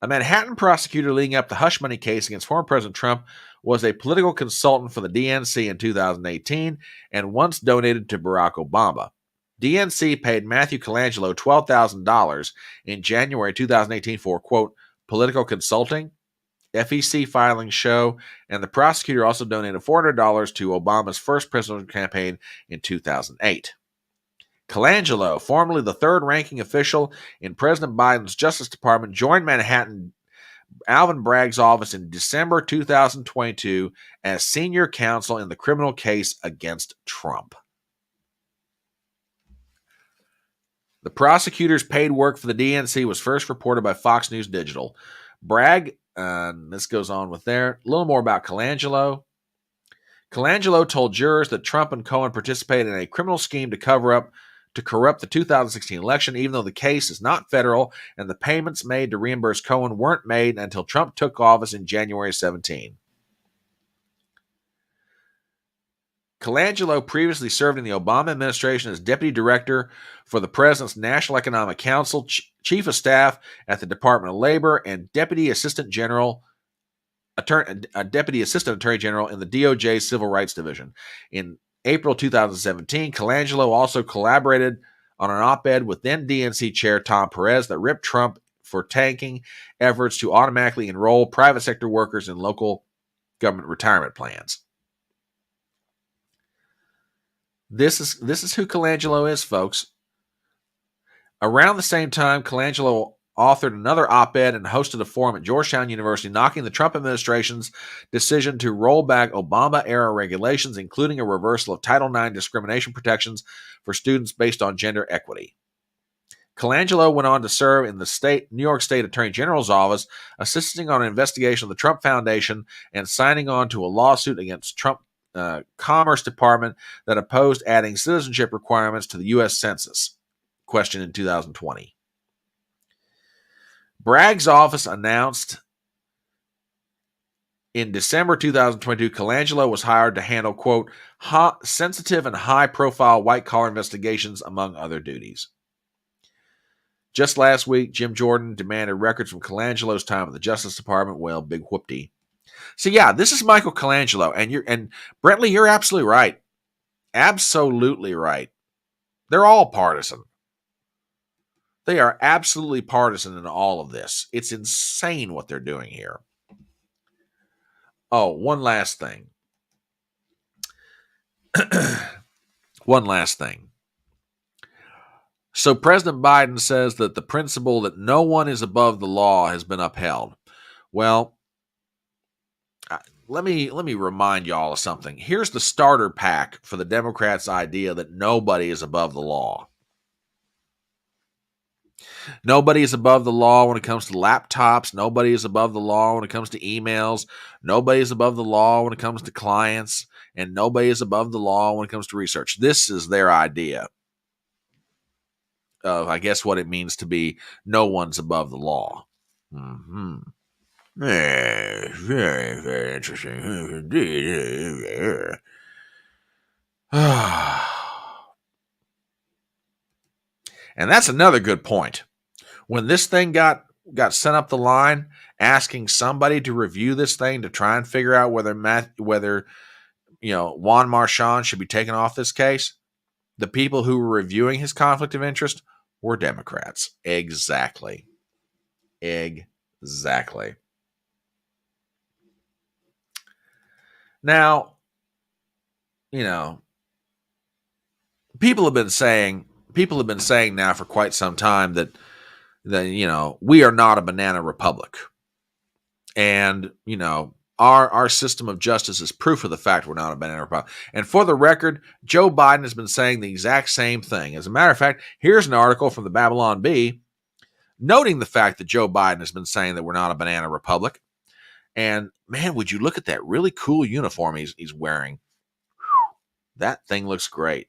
A Manhattan prosecutor leading up the hush money case against former President Trump was a political consultant for the DNC in 2018 and once donated to Barack Obama. DNC paid Matthew Colangelo $12,000 in January 2018 for, quote, political consulting, FEC filings show, and the prosecutor also donated $400 to Obama's first presidential campaign in 2008. Colangelo, formerly the third-ranking official in President Biden's Justice Department, joined Manhattan Alvin Bragg's office in December 2022 as senior counsel in the criminal case against Trump. The prosecutor's paid work for the DNC was first reported by Fox News Digital. Bragg, this goes on with there, a little more about Colangelo. Colangelo told jurors that Trump and Cohen participated in a criminal scheme to corrupt the 2016 election, even though the case is not federal and the payments made to reimburse Cohen weren't made until Trump took office in January 17. Colangelo previously served in the Obama administration as deputy director for the president's National Economic Council, chief of staff at the Department of Labor, and deputy assistant general a deputy assistant attorney general in the DOJ Civil Rights Division. In April 2017, Colangelo also collaborated on an op-ed with then DNC chair Tom Perez that ripped Trump for tanking efforts to automatically enroll private sector workers in local government retirement plans. This is who Colangelo is, folks. Around the same time, Colangelo authored another op-ed and hosted a forum at Georgetown University knocking the Trump administration's decision to roll back Obama-era regulations, including a reversal of Title IX discrimination protections for students based on gender equity. Colangelo went on to serve in the New York State Attorney General's office, assisting on an investigation of the Trump Foundation and signing on to a lawsuit against Trump Commerce Department that opposed adding citizenship requirements to the U.S. Census question in 2020. Bragg's office announced in December 2022, Colangelo was hired to handle, quote, sensitive and high-profile white-collar investigations, among other duties. Just last week, Jim Jordan demanded records from Colangelo's time at the Justice Department. Well, big whoopty. So yeah, this is Michael Colangelo, and Brentley, you're absolutely right. Absolutely right. They're all partisan. They are absolutely partisan in all of this. It's insane what they're doing here. Oh, one last thing. One last thing. So President Biden says that the principle that no one is above the law has been upheld. Well, let me remind y'all of something. Here's the starter pack for the Democrats' idea that nobody is above the law. Nobody is above the law when it comes to laptops. Nobody is above the law when it comes to emails. Nobody is above the law when it comes to clients. And nobody is above the law when it comes to research. This is their idea of, I guess, what it means to be no one's above the law. Mm-hmm. Very, very interesting. And that's another good point. When this thing got sent up the line, asking somebody to review this thing to try and figure out whether Juan Marchand should be taken off this case, the people who were reviewing his conflict of interest were Democrats. Exactly. Now, people have been saying now for quite some time that we are not a banana republic. And, our system of justice is proof of the fact we're not a banana republic. And for the record, Joe Biden has been saying the exact same thing. As a matter of fact, here's an article from the Babylon Bee noting the fact that Joe Biden has been saying that we're not a banana republic. And man, would you look at that really cool uniform he's wearing? That thing looks great.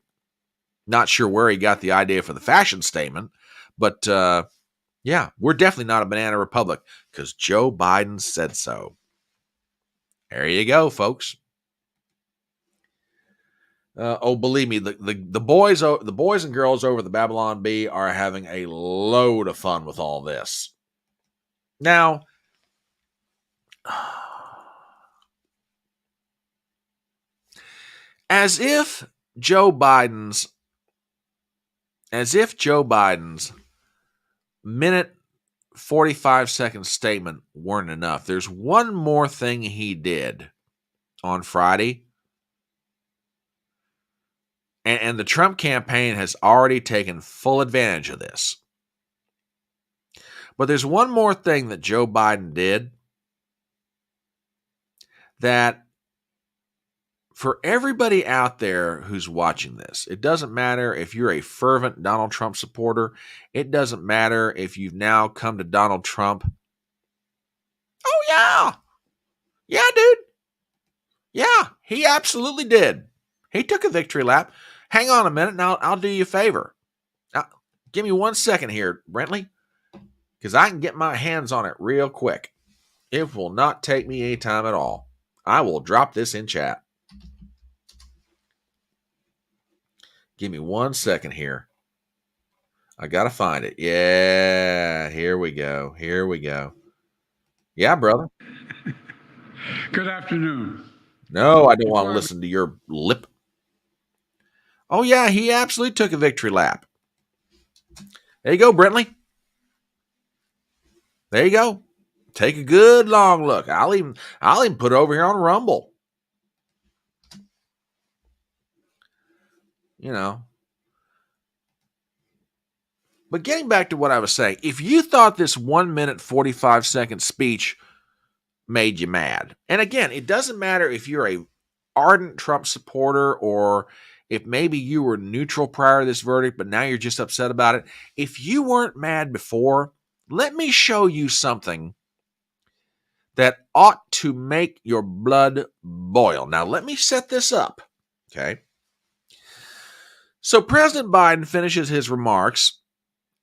Not sure where he got the idea for the fashion statement, but yeah, we're definitely not a banana republic because Joe Biden said so. There you go, folks. Believe me, the boys and girls over the Babylon Bee are having a load of fun with all this. Now, as if Joe Biden's minute 45-second statement weren't enough. There's one more thing he did on Friday. And the Trump campaign has already taken full advantage of this. But there's one more thing that Joe Biden did that for everybody out there who's watching this, it doesn't matter if you're a fervent Donald Trump supporter. It doesn't matter if you've now come to Donald Trump. Oh, yeah. Yeah, dude. Yeah, he absolutely did. He took a victory lap. Hang on a minute, and I'll do you a favor. Now, give me 1 second here, Brentley, because I can get my hands on it real quick. It will not take me any time at all. I will drop this in chat. Give me 1 second here. I got to find it. Yeah, here we go. Yeah, brother. Good afternoon. No, I don't want to listen to your lip. Oh, yeah, he absolutely took a victory lap. There you go, Brentley. There you go. Take a good long look. I'll even put it over here on Rumble. You know. But getting back to what I was saying, if you thought this 1 minute 45-second speech made you mad, and again, it doesn't matter if you're a ardent Trump supporter or if maybe you were neutral prior to this verdict, but now you're just upset about it. If you weren't mad before, let me show you something that ought to make your blood boil. Now, let me set this up, okay? So President Biden finishes his remarks,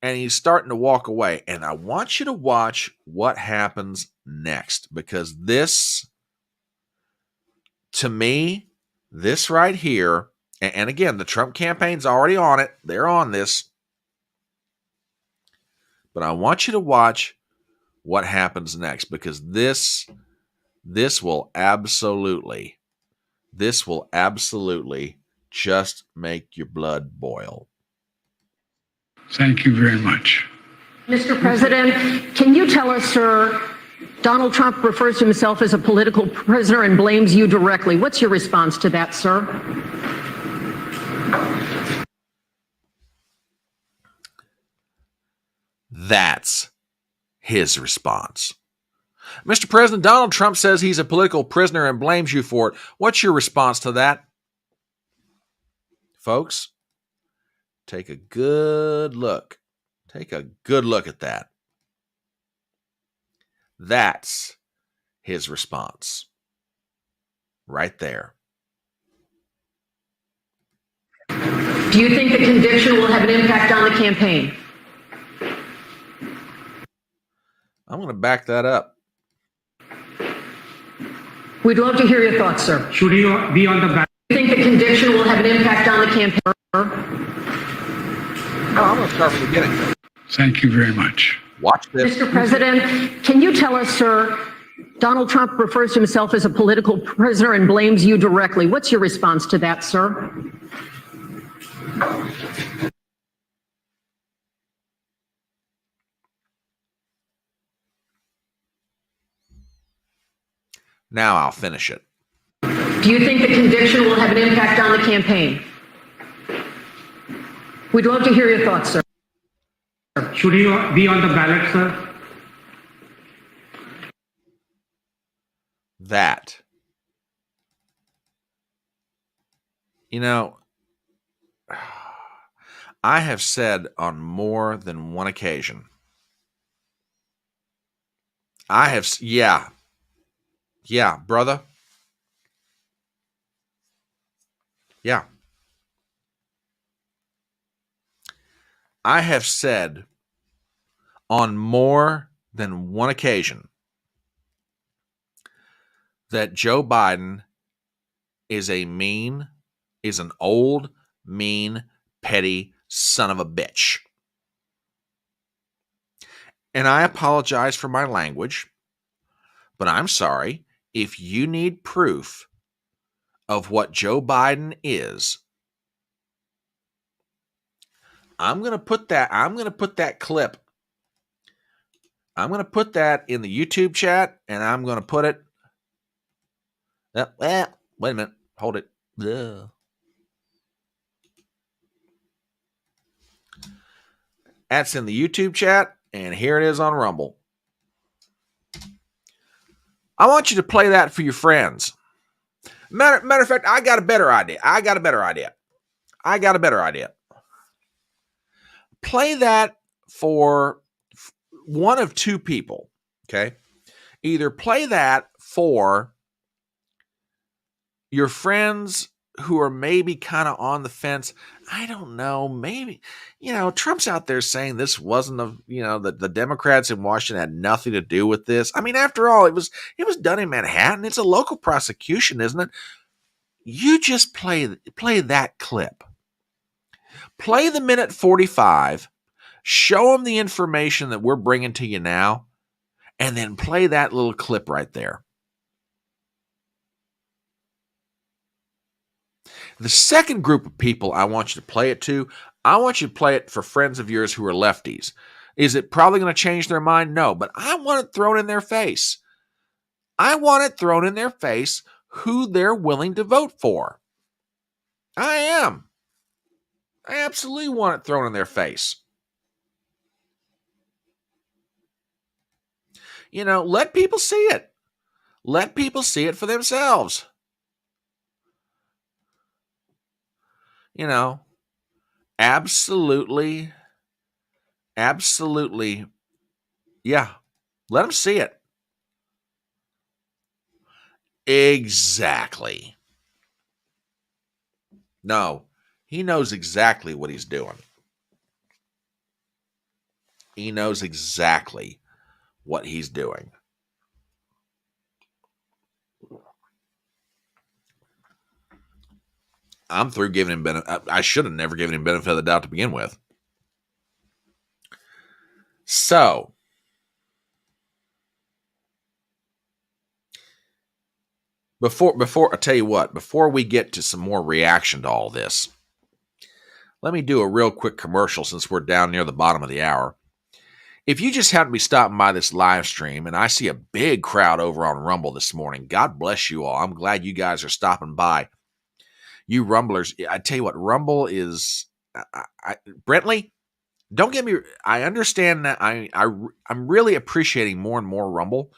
and he's starting to walk away. And I want you to watch what happens next, because this, to me, this right here, and again, the Trump campaign's already on it. They're on this. But I want you to watch what happens next, because this will absolutely just make your blood boil. Thank you very much. Mr. President, can you tell us, sir, Donald Trump refers to himself as a political prisoner and blames you directly. What's your response to that, sir? That's his response. Mr. President, Donald Trump says he's a political prisoner and blames you for it. What's your response to that? Folks, take a good look. Take a good look at that. That's his response. Right there. Do you think the conviction will have an impact on the campaign? I'm going to back that up. We'd love to hear your thoughts, sir. Should he be on the back? Do you think the conviction will have an impact on the campaign? No, I'm going to start from the beginning. Thank you very much. Watch this. Mr. President, can you tell us, sir, Donald Trump refers to himself as a political prisoner and blames you directly. What's your response to that, sir? Now I'll finish it. Do you think the conviction will have an impact on the campaign? We'd love to hear your thoughts, sir. Should he be on the ballot, sir? That. You know, I have said on more than one occasion, yeah, brother. Yeah. I have said on more than one occasion that Joe Biden is an old, mean, petty son of a bitch. And I apologize for my language, but I'm sorry. If you need proof of what Joe Biden is, I'm going to put that clip. I'm going to put that in the YouTube chat, and I'm going to put it. Wait a minute. Hold it. Ugh. That's in the YouTube chat, and here it is on Rumble. I want you to play that for your friends. Matter of fact, I got a better idea. Play that for one of two people, okay? Either play that for your friends who are maybe kind of on the fence. I don't know. Maybe, Trump's out there saying this wasn't the Democrats in Washington had nothing to do with this. I mean, after all, it was done in Manhattan. It's a local prosecution, isn't it? You just play that clip. Play the minute 45. Show them the information that we're bringing to you now, and then play that little clip right there. The second group of people I want you to play it to, I want you to play it for friends of yours who are lefties. Is it probably going to change their mind? No, but I want it thrown in their face. I want it thrown in their face who they're willing to vote for. I am. I absolutely want it thrown in their face. You know, let people see it. Let people see it for themselves. You know, absolutely, yeah, let them see it. Exactly. No, he knows exactly what he's doing. He knows exactly what he's doing. I'm through giving him benefit. I should have never given him benefit of the doubt to begin with. So, before I tell you what, before we get to some more reaction to all this, let me do a real quick commercial since we're down near the bottom of the hour. If you just happen to be stopping by this live stream and I see a big crowd over on Rumble this morning, God bless you all. I'm glad you guys are stopping by. You Rumblers, I tell you what, Rumble is, Brentley, don't get me, I understand that I'm really appreciating more and more Rumble.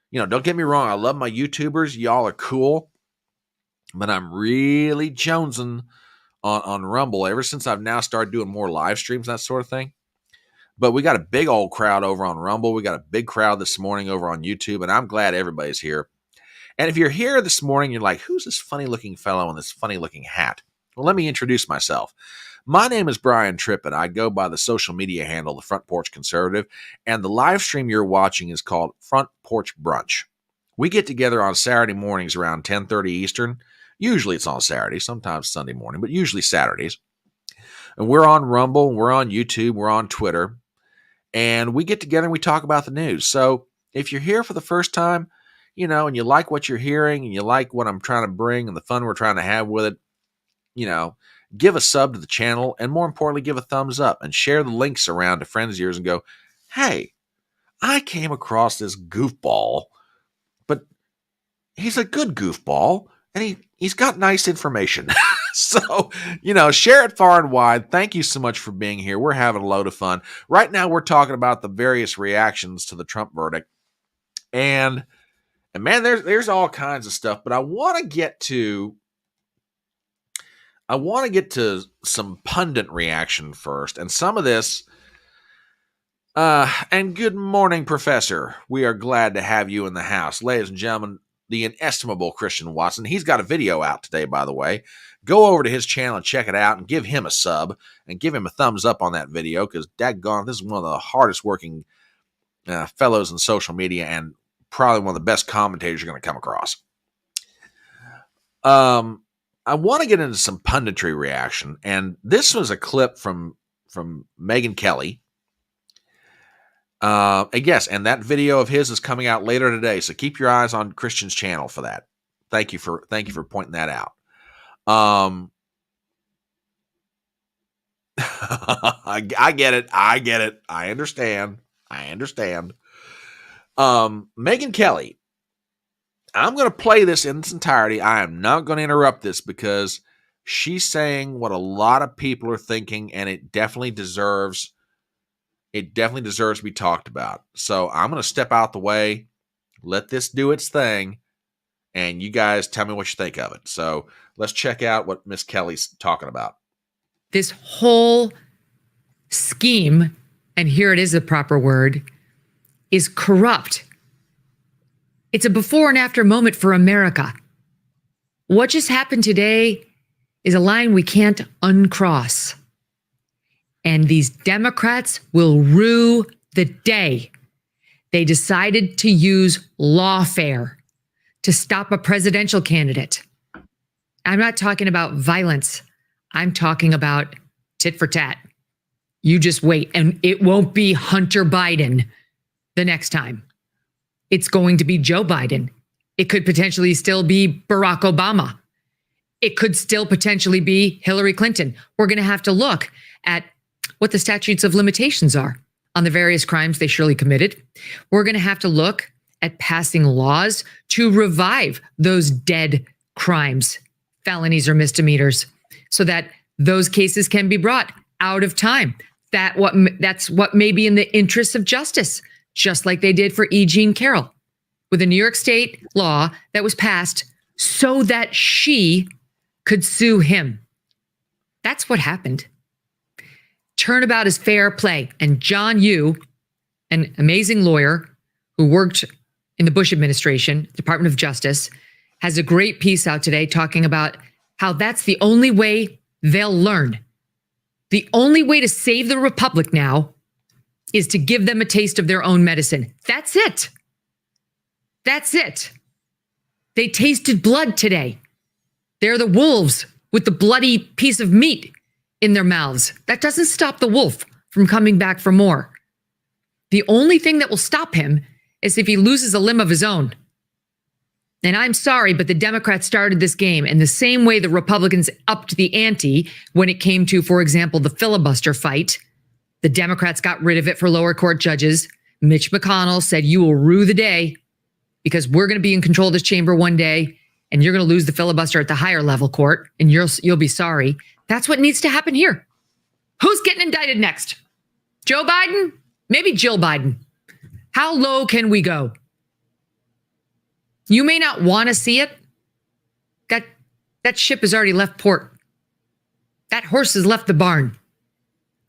You know, don't get me wrong, I love my YouTubers. Y'all are cool. But I'm really jonesing on Rumble ever since I've now started doing more live streams, that sort of thing. But we got a big old crowd over on Rumble. We got a big crowd this morning over on YouTube, and I'm glad everybody's here. And if you're here this morning, you're like, who's this funny-looking fellow in this funny-looking hat? Well, let me introduce myself. My name is Brian Trippett. I go by the social media handle, The Front Porch Conservative, and the live stream you're watching is called Front Porch Brunch. We get together on Saturday mornings around 10:30 Eastern. Usually it's on Saturday, sometimes Sunday morning, but usually Saturdays. And we're on Rumble, we're on YouTube, we're on Twitter, and we get together and we talk about the news. So if you're here for the first time, you know, and you like what you're hearing and you like what I'm trying to bring and the fun we're trying to have with it, you know, give a sub to the channel and more importantly, give a thumbs up and share the links around to friends of yours and go, hey, I came across this goofball, but he's a good goofball and he's got nice information. So, you know, share it far and wide. Thank you so much for being here. We're having a load of fun. Right now, we're talking about the various reactions to the Trump verdict. And man, there's all kinds of stuff, but I want to get to some pundit reaction first. And some of this, and good morning, Professor. We are glad to have you in the house. Ladies and gentlemen, the inestimable Christian Watson. He's got a video out today, by the way. Go over to his channel and check it out and give him a sub and give him a thumbs up on that video because, daggone, this is one of the hardest working fellows in social media and probably one of the best commentators you're going to come across. I want to get into some punditry reaction, and this was a clip from Megyn Kelly. And yes, and that video of his is coming out later today, so keep your eyes on Christian's channel for that. Thank you for pointing that out. I get it. I understand. Megyn Kelly. I'm going to play this in its entirety. I am not going to interrupt this because she's saying what a lot of people are thinking, and it definitely deserves to be talked about. So I'm going to step out the way, let this do its thing, and you guys tell me what you think of it. So let's check out what Miss Kelly's talking about. This whole scheme, and here it is the proper word, is corrupt. It's a before and after moment for America. What just happened today is a line we can't uncross. And these Democrats will rue the day they decided to use lawfare to stop a presidential candidate. I'm not talking about violence. I'm talking about tit for tat. You just wait, and it won't be Hunter Biden the next time. It's going to be Joe Biden. It could potentially still be Barack Obama. It could still potentially be Hillary Clinton. We're going to have to look at what the statutes of limitations are on the various crimes they surely committed. We're going to have to look at passing laws to revive those dead crimes, felonies or misdemeanors, so that those cases can be brought out of time. That's what may be in the interests of justice, just like they did for E. Jean Carroll with a New York State law that was passed so that she could sue him. That's what happened. Turnabout is fair play. And John Yoo, an amazing lawyer who worked in the Bush administration, Department of Justice, has a great piece out today talking about how that's the only way they'll learn. The only way to save the republic now is to give them a taste of their own medicine. That's it. That's it. They tasted blood today. They're the wolves with the bloody piece of meat in their mouths. That doesn't stop the wolf from coming back for more. The only thing that will stop him is if he loses a limb of his own. And I'm sorry, but the Democrats started this game in the same way the Republicans upped the ante when it came to, for example, the filibuster fight. The Democrats got rid of it for lower court judges. Mitch McConnell said, you will rue the day because we're going to be in control of this chamber one day and you're going to lose the filibuster at the higher level court and you'll be sorry. That's what needs to happen here. Who's getting indicted next? Joe Biden? Maybe Jill Biden. How low can we go? You may not want to see it. That ship has already left port. That horse has left the barn.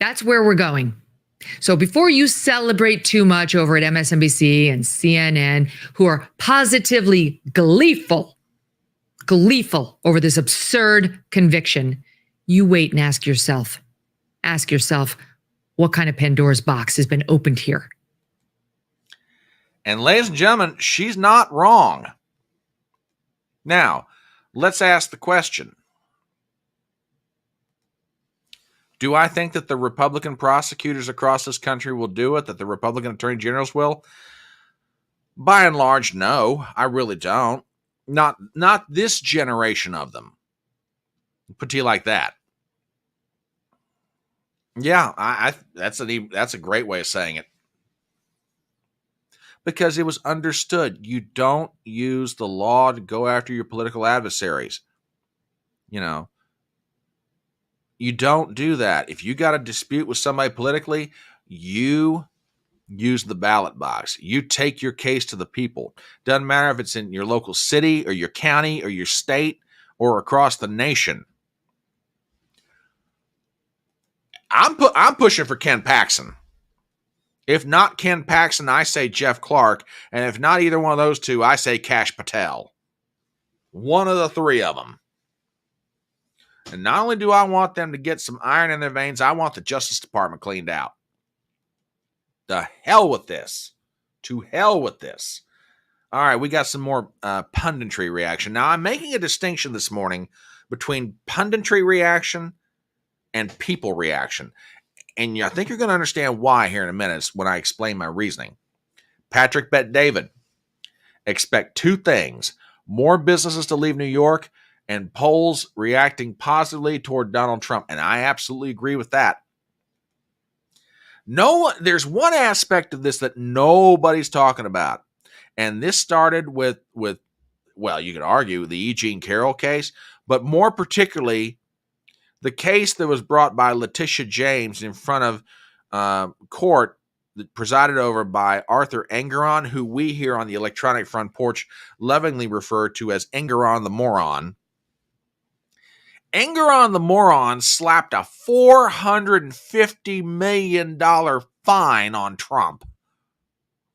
That's where we're going. So before you celebrate too much over at MSNBC and CNN, who are positively gleeful over this absurd conviction, you wait and ask yourself, what kind of Pandora's box has been opened here? And ladies and gentlemen, she's not wrong. Now, let's ask the question. Do I think that the Republican prosecutors across this country will do it, that the Republican attorney generals will? By and large, no, I really don't. Not this generation of them. Put to you like that. Yeah, that's a great way of saying it. Because it was understood you don't use the law to go after your political adversaries. You know, you don't do that. If you got a dispute with somebody politically, you use the ballot box. You take your case to the people. Doesn't matter if it's in your local city or your county or your state or across the nation. I'm pushing for Ken Paxton. If not Ken Paxton, I say Jeff Clark. And if not either one of those two, I say Kash Patel. One of the three of them. And not only do I want them to get some iron in their veins, I want the Justice Department cleaned out. The hell with this. To hell with this. All right, we got some more punditry reaction. Now, I'm making a distinction this morning between punditry reaction and people reaction. And I think you're going to understand why here in a minute when I explain my reasoning. Patrick Bet-David. Expect two things. More businesses to leave New York and polls reacting positively toward Donald Trump. And I absolutely agree with that. There's one aspect of this that nobody's talking about. And this started with well, you could argue the E. Jean Carroll case, but more particularly the case that was brought by Letitia James in front of court presided over by Arthur Engeron, who we here on the Electronic Front Porch lovingly refer to as Engeron the Moron. Engeron the Moron slapped a $450 million fine on Trump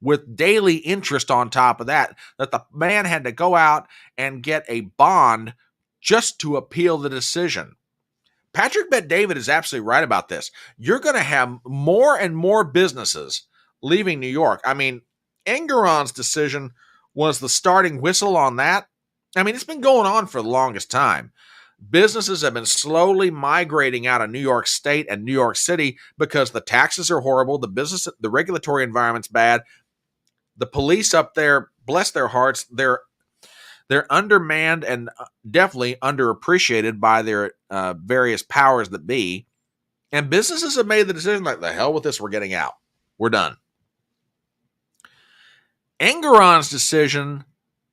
with daily interest on top of that the man had to go out and get a bond just to appeal the decision. Patrick Bet-David is absolutely right about this. You're going to have more and more businesses leaving New York. I mean, Engeron's decision was the starting whistle on that. I mean, it's been going on for the longest time. Businesses have been slowly migrating out of New York State and New York City because the taxes are horrible, the regulatory environment's bad. The police up there, bless their hearts, They're undermanned and definitely underappreciated by their various powers that be. And businesses have made the decision, like, the hell with this, we're getting out. We're done. Engoron's decision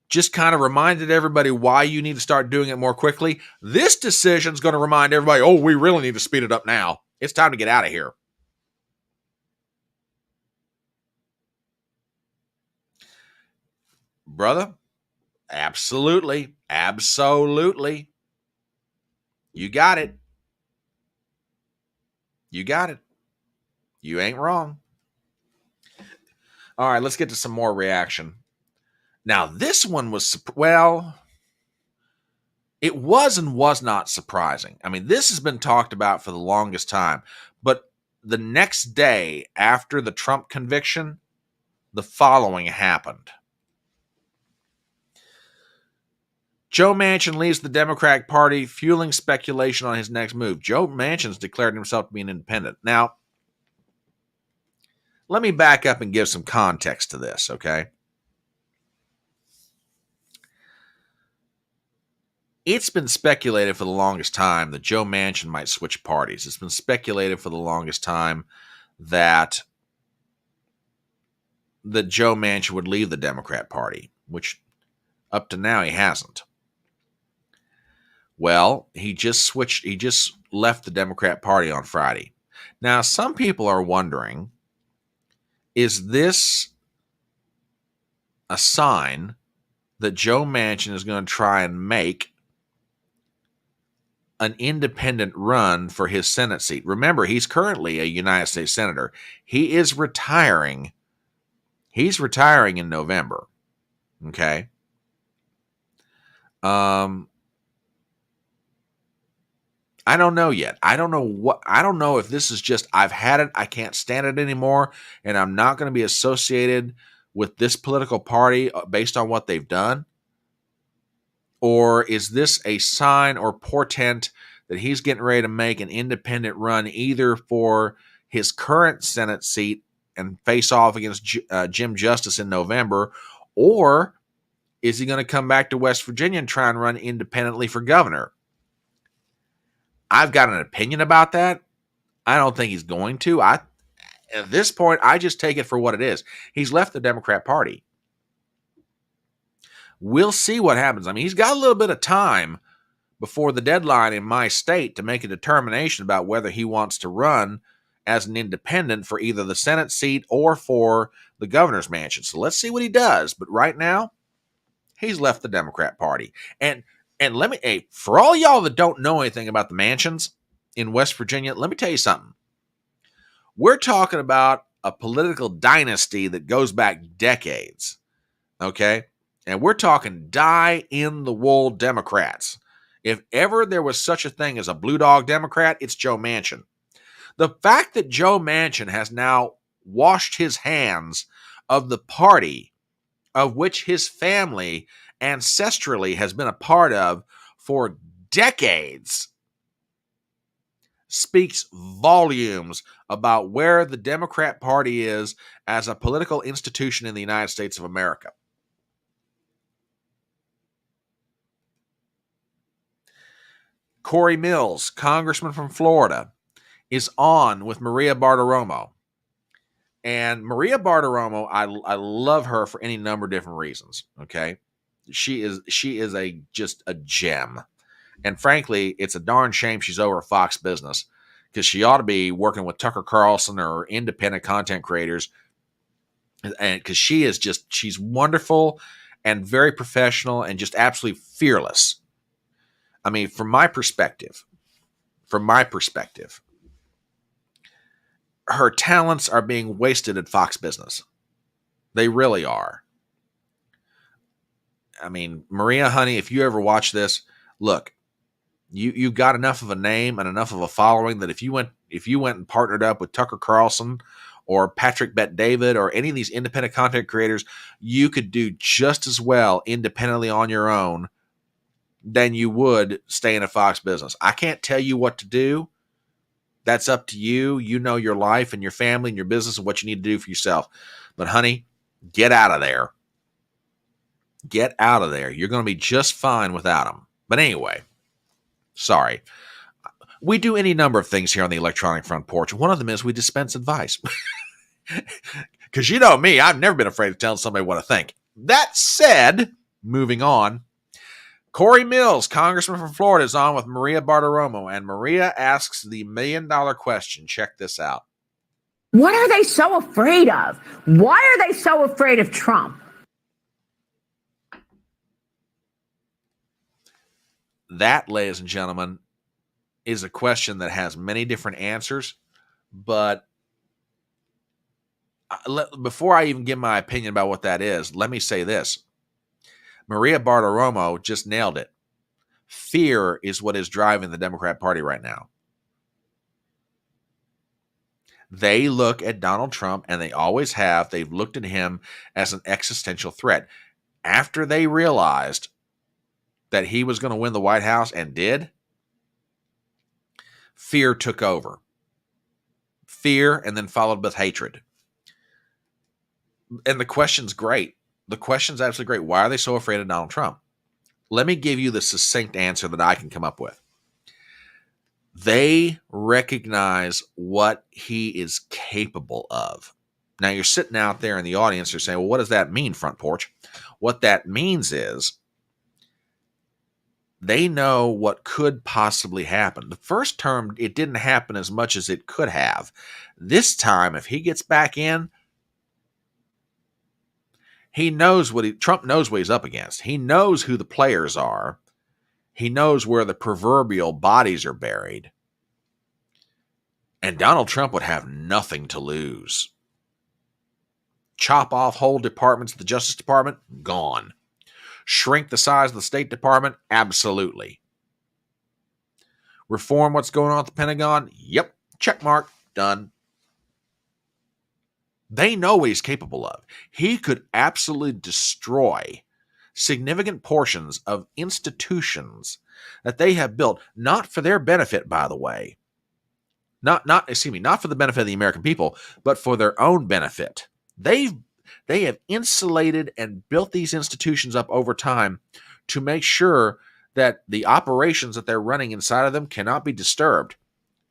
just kind of reminded everybody why you need to start doing it more quickly. This decision is going to remind everybody, oh, we really need to speed it up now. It's time to get out of here. Brother, absolutely. Absolutely. You got it. You got it. You ain't wrong. All right, let's get to some more reaction. Now, this one was, well, it was and was not surprising. I mean, this has been talked about for the longest time. But the next day after the Trump conviction, the following happened. Joe Manchin leaves the Democratic Party, fueling speculation on his next move. Joe Manchin's declared himself to be an independent. Now, let me back up and give some context to this, okay? It's been speculated for the longest time that Joe Manchin might switch parties. It's been speculated for the longest time that Joe Manchin would leave the Democrat Party, which up to now he hasn't. Well, he just left the Democrat Party on Friday. Now, some people are wondering, is this a sign that Joe Manchin is going to try and make an independent run for his Senate seat? Remember, he's currently a United States Senator. He is retiring. He's retiring in November. Okay. I don't know yet. I don't know if this is just, I've had it, I can't stand it anymore, and I'm not going to be associated with this political party based on what they've done. Or is this a sign or portent that he's getting ready to make an independent run either for his current Senate seat and face off against Jim Justice in November, or is he going to come back to West Virginia and try and run independently for governor? I've got an opinion about that. I don't think he's going to. At this point, I just take it for what it is. He's left the Democrat Party. We'll see what happens. I mean, he's got a little bit of time before the deadline in my state to make a determination about whether he wants to run as an independent for either the Senate seat or for the governor's mansion. So let's see what he does. But right now, he's left the Democrat Party. And let me, for all y'all that don't know anything about the mansions in West Virginia, let me tell you something. We're talking about a political dynasty that goes back decades, okay? And we're talking die-in-the-wool Democrats. If ever there was such a thing as a blue dog Democrat, it's Joe Manchin. The fact that Joe Manchin has now washed his hands of the party of which his family ancestrally has been a part of for decades speaks volumes about where the Democrat Party is as a political institution in the United States of America. Corey Mills, congressman from Florida, is on with Maria Bartiromo. And Maria Bartiromo, I love her for any number of different reasons, okay? She is just a gem. And frankly, it's a darn shame she's over at Fox Business, because she ought to be working with Tucker Carlson or independent content creators. And because she's wonderful and very professional and just absolutely fearless. I mean, from my perspective, her talents are being wasted at Fox Business. They really are. I mean, Maria, honey, if you ever watch this, look, you got enough of a name and enough of a following that if you went and partnered up with Tucker Carlson or Patrick Bet-David or any of these independent content creators, you could do just as well independently on your own than you would staying at Fox Business. I can't tell you what to do. That's up to you. You know your life and your family and your business and what you need to do for yourself. But honey, get out of there. Get out of there. You're going to be just fine without them. But anyway, sorry. We do any number of things here on the Electronic Front Porch. One of them is we dispense advice. Because you know me, I've never been afraid of telling somebody what to think. That said, moving on, Corey Mills, congressman from Florida, is on with Maria Bartiromo, and Maria asks the million-dollar question. Check this out. What are they so afraid of? Why are they so afraid of Trump? That, ladies and gentlemen, is a question that has many different answers, but before I even give my opinion about what that is, let me say this. Maria Bartiromo just nailed it. Fear is what is driving the Democrat Party right now. They look at Donald Trump, and they always have. They've looked at him as an existential threat. After they realized that he was going to win the White House and did, fear took over. Fear, and then followed with hatred. And the question's great. The question's absolutely great. Why are they so afraid of Donald Trump? Let me give you the succinct answer that I can come up with. They recognize what he is capable of. Now, you're sitting out there in the audience, you're saying, well, what does that mean, Front Porch? What that means is they know what could possibly happen. The first term, it didn't happen as much as it could have. This time, if he gets back in, Trump knows what he's up against. He knows who the players are. He knows where the proverbial bodies are buried. And Donald Trump would have nothing to lose. Chop off whole departments of the Justice Department? Gone. Shrink the size of the State Department? Absolutely. Reform what's going on at the Pentagon? Yep. Check mark. Done. They know what he's capable of. He could absolutely destroy significant portions of institutions that they have built, not for their benefit, by the way. Not for the benefit of the American people, but for their own benefit. They have insulated and built these institutions up over time to make sure that the operations that they're running inside of them cannot be disturbed.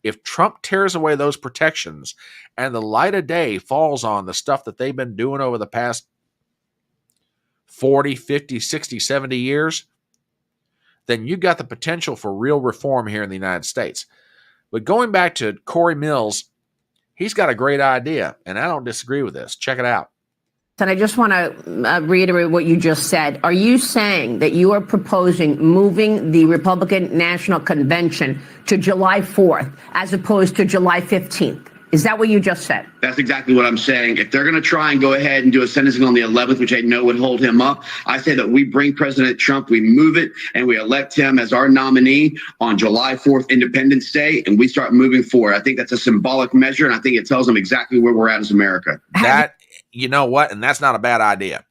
If Trump tears away those protections and the light of day falls on the stuff that they've been doing over the past 40, 50, 60, 70 years, then you got the potential for real reform here in the United States. But going back to Corey Mills, he's got a great idea, and I don't disagree with this. Check it out. And I just want to reiterate what you just said. Are you saying that you are proposing moving the Republican National Convention to July 4th as opposed to July 15th? Is that what you just said? That's exactly what I'm saying. If they're going to try and go ahead and do a sentencing on the 11th, which I know would hold him up, I say that we bring President Trump, we move it, and we elect him as our nominee on July 4th, Independence Day, and we start moving forward. I think that's a symbolic measure, and I think it tells them exactly where we're at as America. That, you know what? And that's not a bad idea.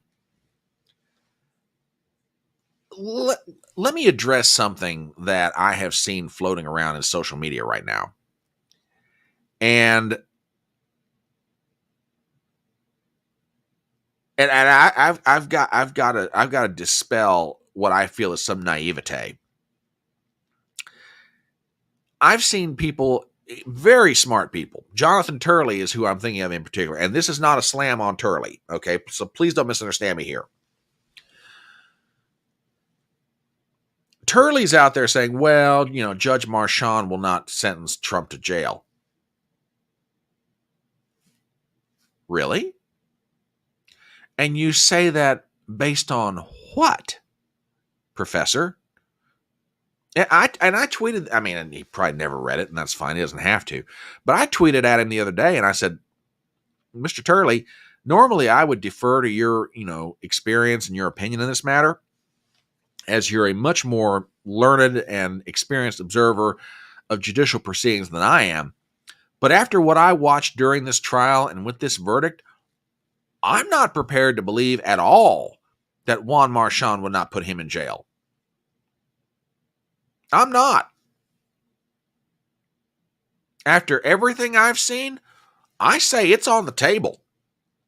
Let me address something that I have seen floating around in social media right now. And I've got to dispel what I feel is some naivete. I've seen people, very smart people. Jonathan Turley is who I'm thinking of in particular, and this is not a slam on Turley, okay? So please don't misunderstand me here. Turley's out there saying, well, you know, Judge Marchand will not sentence Trump to jail. Really? And you say that based on what, Professor? And I tweeted, I mean, and he probably never read it, and that's fine. He doesn't have to. But I tweeted at him the other day, and I said, Mr. Turley, normally I would defer to your, experience and your opinion in this matter, as you're a much more learned and experienced observer of judicial proceedings than I am. But after what I watched during this trial and with this verdict, I'm not prepared to believe at all that Juan Marchand would not put him in jail. I'm not. After everything I've seen, I say it's on the table.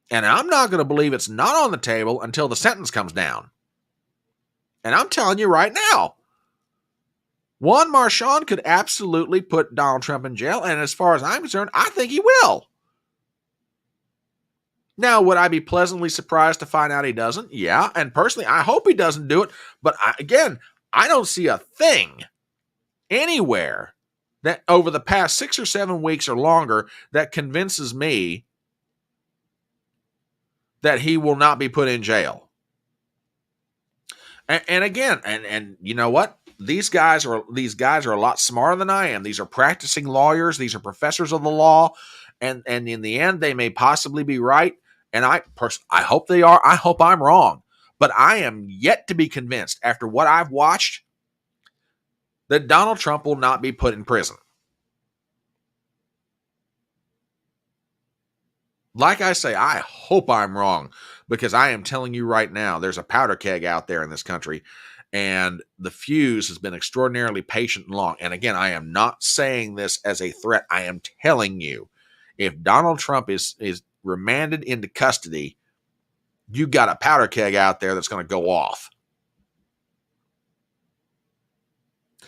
And I'm not going to believe it's not on the table until the sentence comes down. And I'm telling you right now, Juan Marchand could absolutely put Donald Trump in jail. And as far as I'm concerned, I think he will. Now, would I be pleasantly surprised to find out he doesn't? Yeah. And personally, I hope he doesn't do it. But again, I don't see a thing anywhere that over the past 6 or 7 weeks or longer that convinces me that he will not be put in jail. And again, and you know what? These guys are a lot smarter than I am. These are practicing lawyers. These are professors of the law. And in the end, they may possibly be right. And I hope they are. I hope I'm wrong. But I am yet to be convinced, after what I've watched, that Donald Trump will not be put in prison. Like I say, I hope I'm wrong, because I am telling you right now, there's a powder keg out there in this country, and the fuse has been extraordinarily patient and long. And again, I am not saying this as a threat. I am telling you, if Donald Trump is remanded into custody, you got a powder keg out there that's going to go off.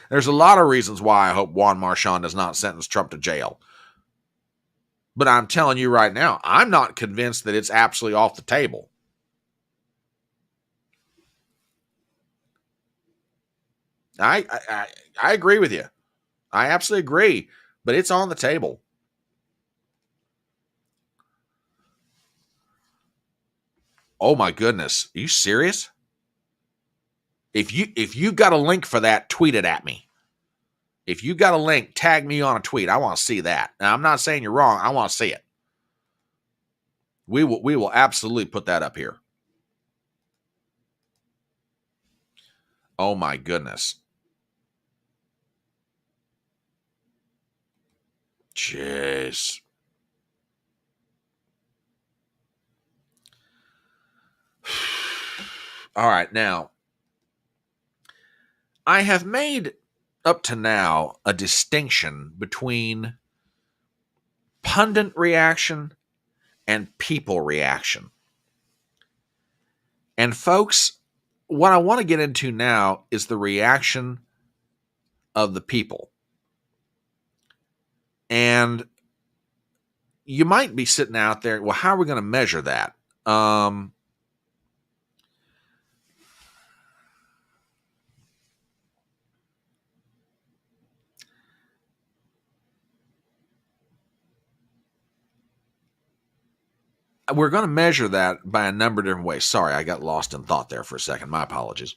There's a lot of reasons why I hope Juan Marchand does not sentence Trump to jail. But I'm telling you right now, I'm not convinced that it's absolutely off the table. I agree with you. I absolutely agree. But it's on the table. Oh my goodness. Are you serious? If you got a link for that, tweet it at me. If you got a link, tag me on a tweet. I want to see that. Now, I'm not saying you're wrong. I want to see it. We will absolutely put that up here. Oh my goodness. Jeez. All right, now, I have made up to now a distinction between pundit reaction and people reaction. And folks, what I want to get into now is the reaction of the people. And you might be sitting out there, well, how are we going to measure that? We're going to measure that by a number of different ways. Sorry, I got lost in thought there for a second. My apologies.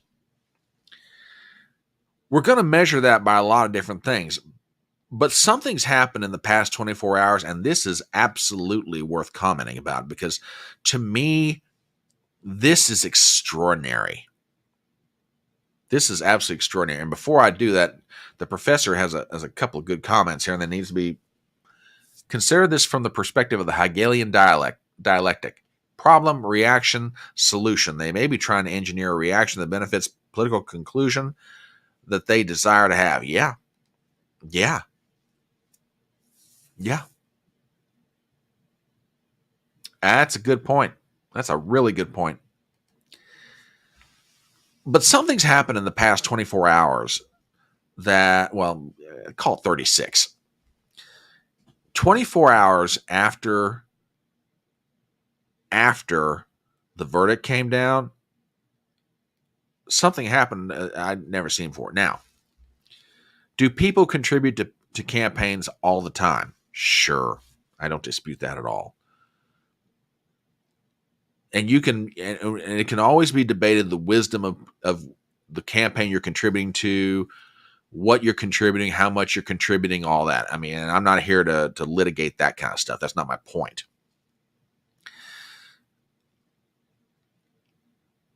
We're going to measure that by a lot of different things. But something's happened in the past 24 hours, and this is absolutely worth commenting about, because to me, this is extraordinary. This is absolutely extraordinary. And before I do that, the professor has a couple of good comments here, and that needs to be consider this from the perspective of the Hegelian dialectic. Problem, reaction, solution. They may be trying to engineer a reaction that benefits political conclusion that they desire to have. Yeah. That's a good point. That's a really good point. But something's happened in the past 24 hours that, well, call it 36. 24 hours after the verdict came down, something happened I'd never seen before. Now, do people contribute to campaigns all the time? Sure. I don't dispute that at all. And it can always be debated, the wisdom of the campaign you're contributing to, what you're contributing, how much you're contributing, all that. I mean, I'm not here to litigate that kind of stuff. That's not my point.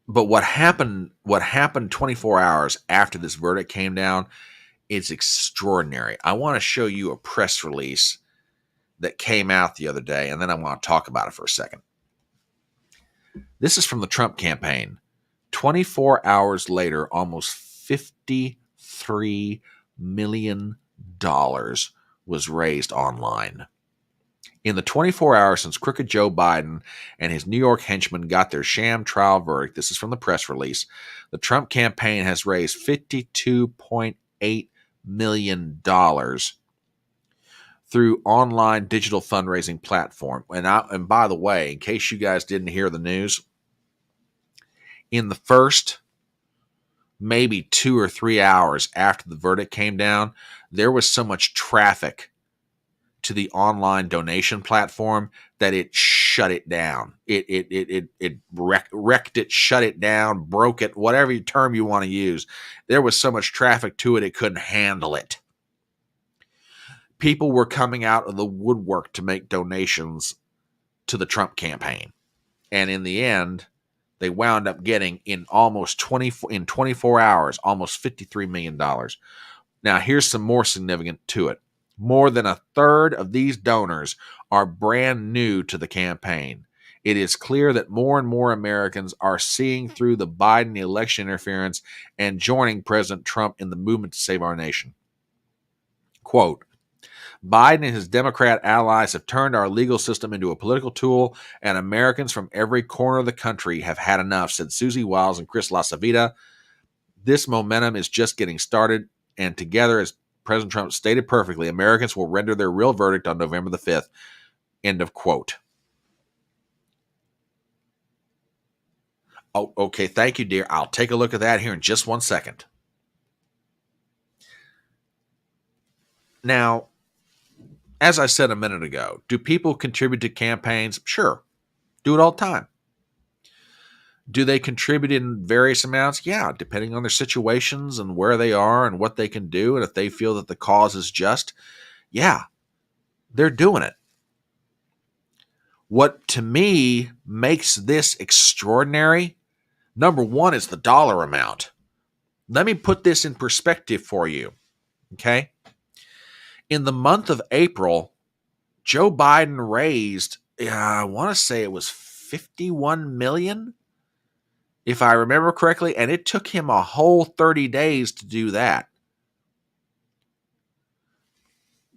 But what happened 24 hours after this verdict came down, it's extraordinary. I want to show you a press release that came out the other day, and then I want to talk about it for a second. This is from the Trump campaign. 24 hours later, almost $53 million was raised online. In the 24 hours since crooked Joe Biden and his New York henchmen got their sham trial verdict, this is from the press release, the Trump campaign has raised $52.8 million through online digital fundraising platform. And by the way, in case you guys didn't hear the news, in the first maybe 2 or 3 hours after the verdict came down, there was so much traffic to the online donation platform that it shut it down. It wrecked it, shut it down, broke it, whatever term you want to use. There was so much traffic to it, it couldn't handle it. People were coming out of the woodwork to make donations to the Trump campaign. And in the end, they wound up getting in 24 hours, almost $53 million. Now, here's some more significant to it. More than a third of these donors are brand new to the campaign. It is clear that more and more Americans are seeing through the Biden election interference and joining President Trump in the movement to save our nation. Quote, Biden and his Democrat allies have turned our legal system into a political tool, and Americans from every corner of the country have had enough, said Susie Wiles and Chris LaSavita. This momentum is just getting started, and together, as President Trump stated perfectly, Americans will render their real verdict on November the 5th. End of quote. Oh, okay. Thank you, dear. I'll take a look at that here in just 1 second. Now, as I said a minute ago, do people contribute to campaigns? Sure. Do it all the time. Do they contribute in various amounts? Yeah, depending on their situations and where they are and what they can do. And if they feel that the cause is just, yeah, they're doing it. What to me makes this extraordinary, number one, is the dollar amount. Let me put this in perspective for you. Okay. In the month of April, Joe Biden raised, I want to say it was $51 million. If I remember correctly, and it took him a whole 30 days to do that.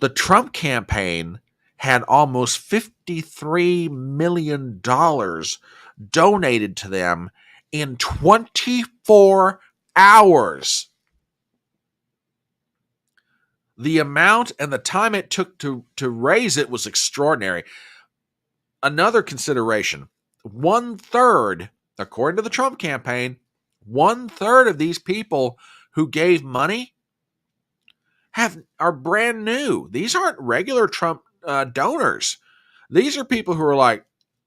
The Trump campaign had almost $53 million donated to them in 24 hours. The amount and the time it took to raise it was extraordinary. Another consideration, 1/3, according to the Trump campaign, 1/3 of these people who gave money are brand new. These aren't regular Trump donors. These are people who are like,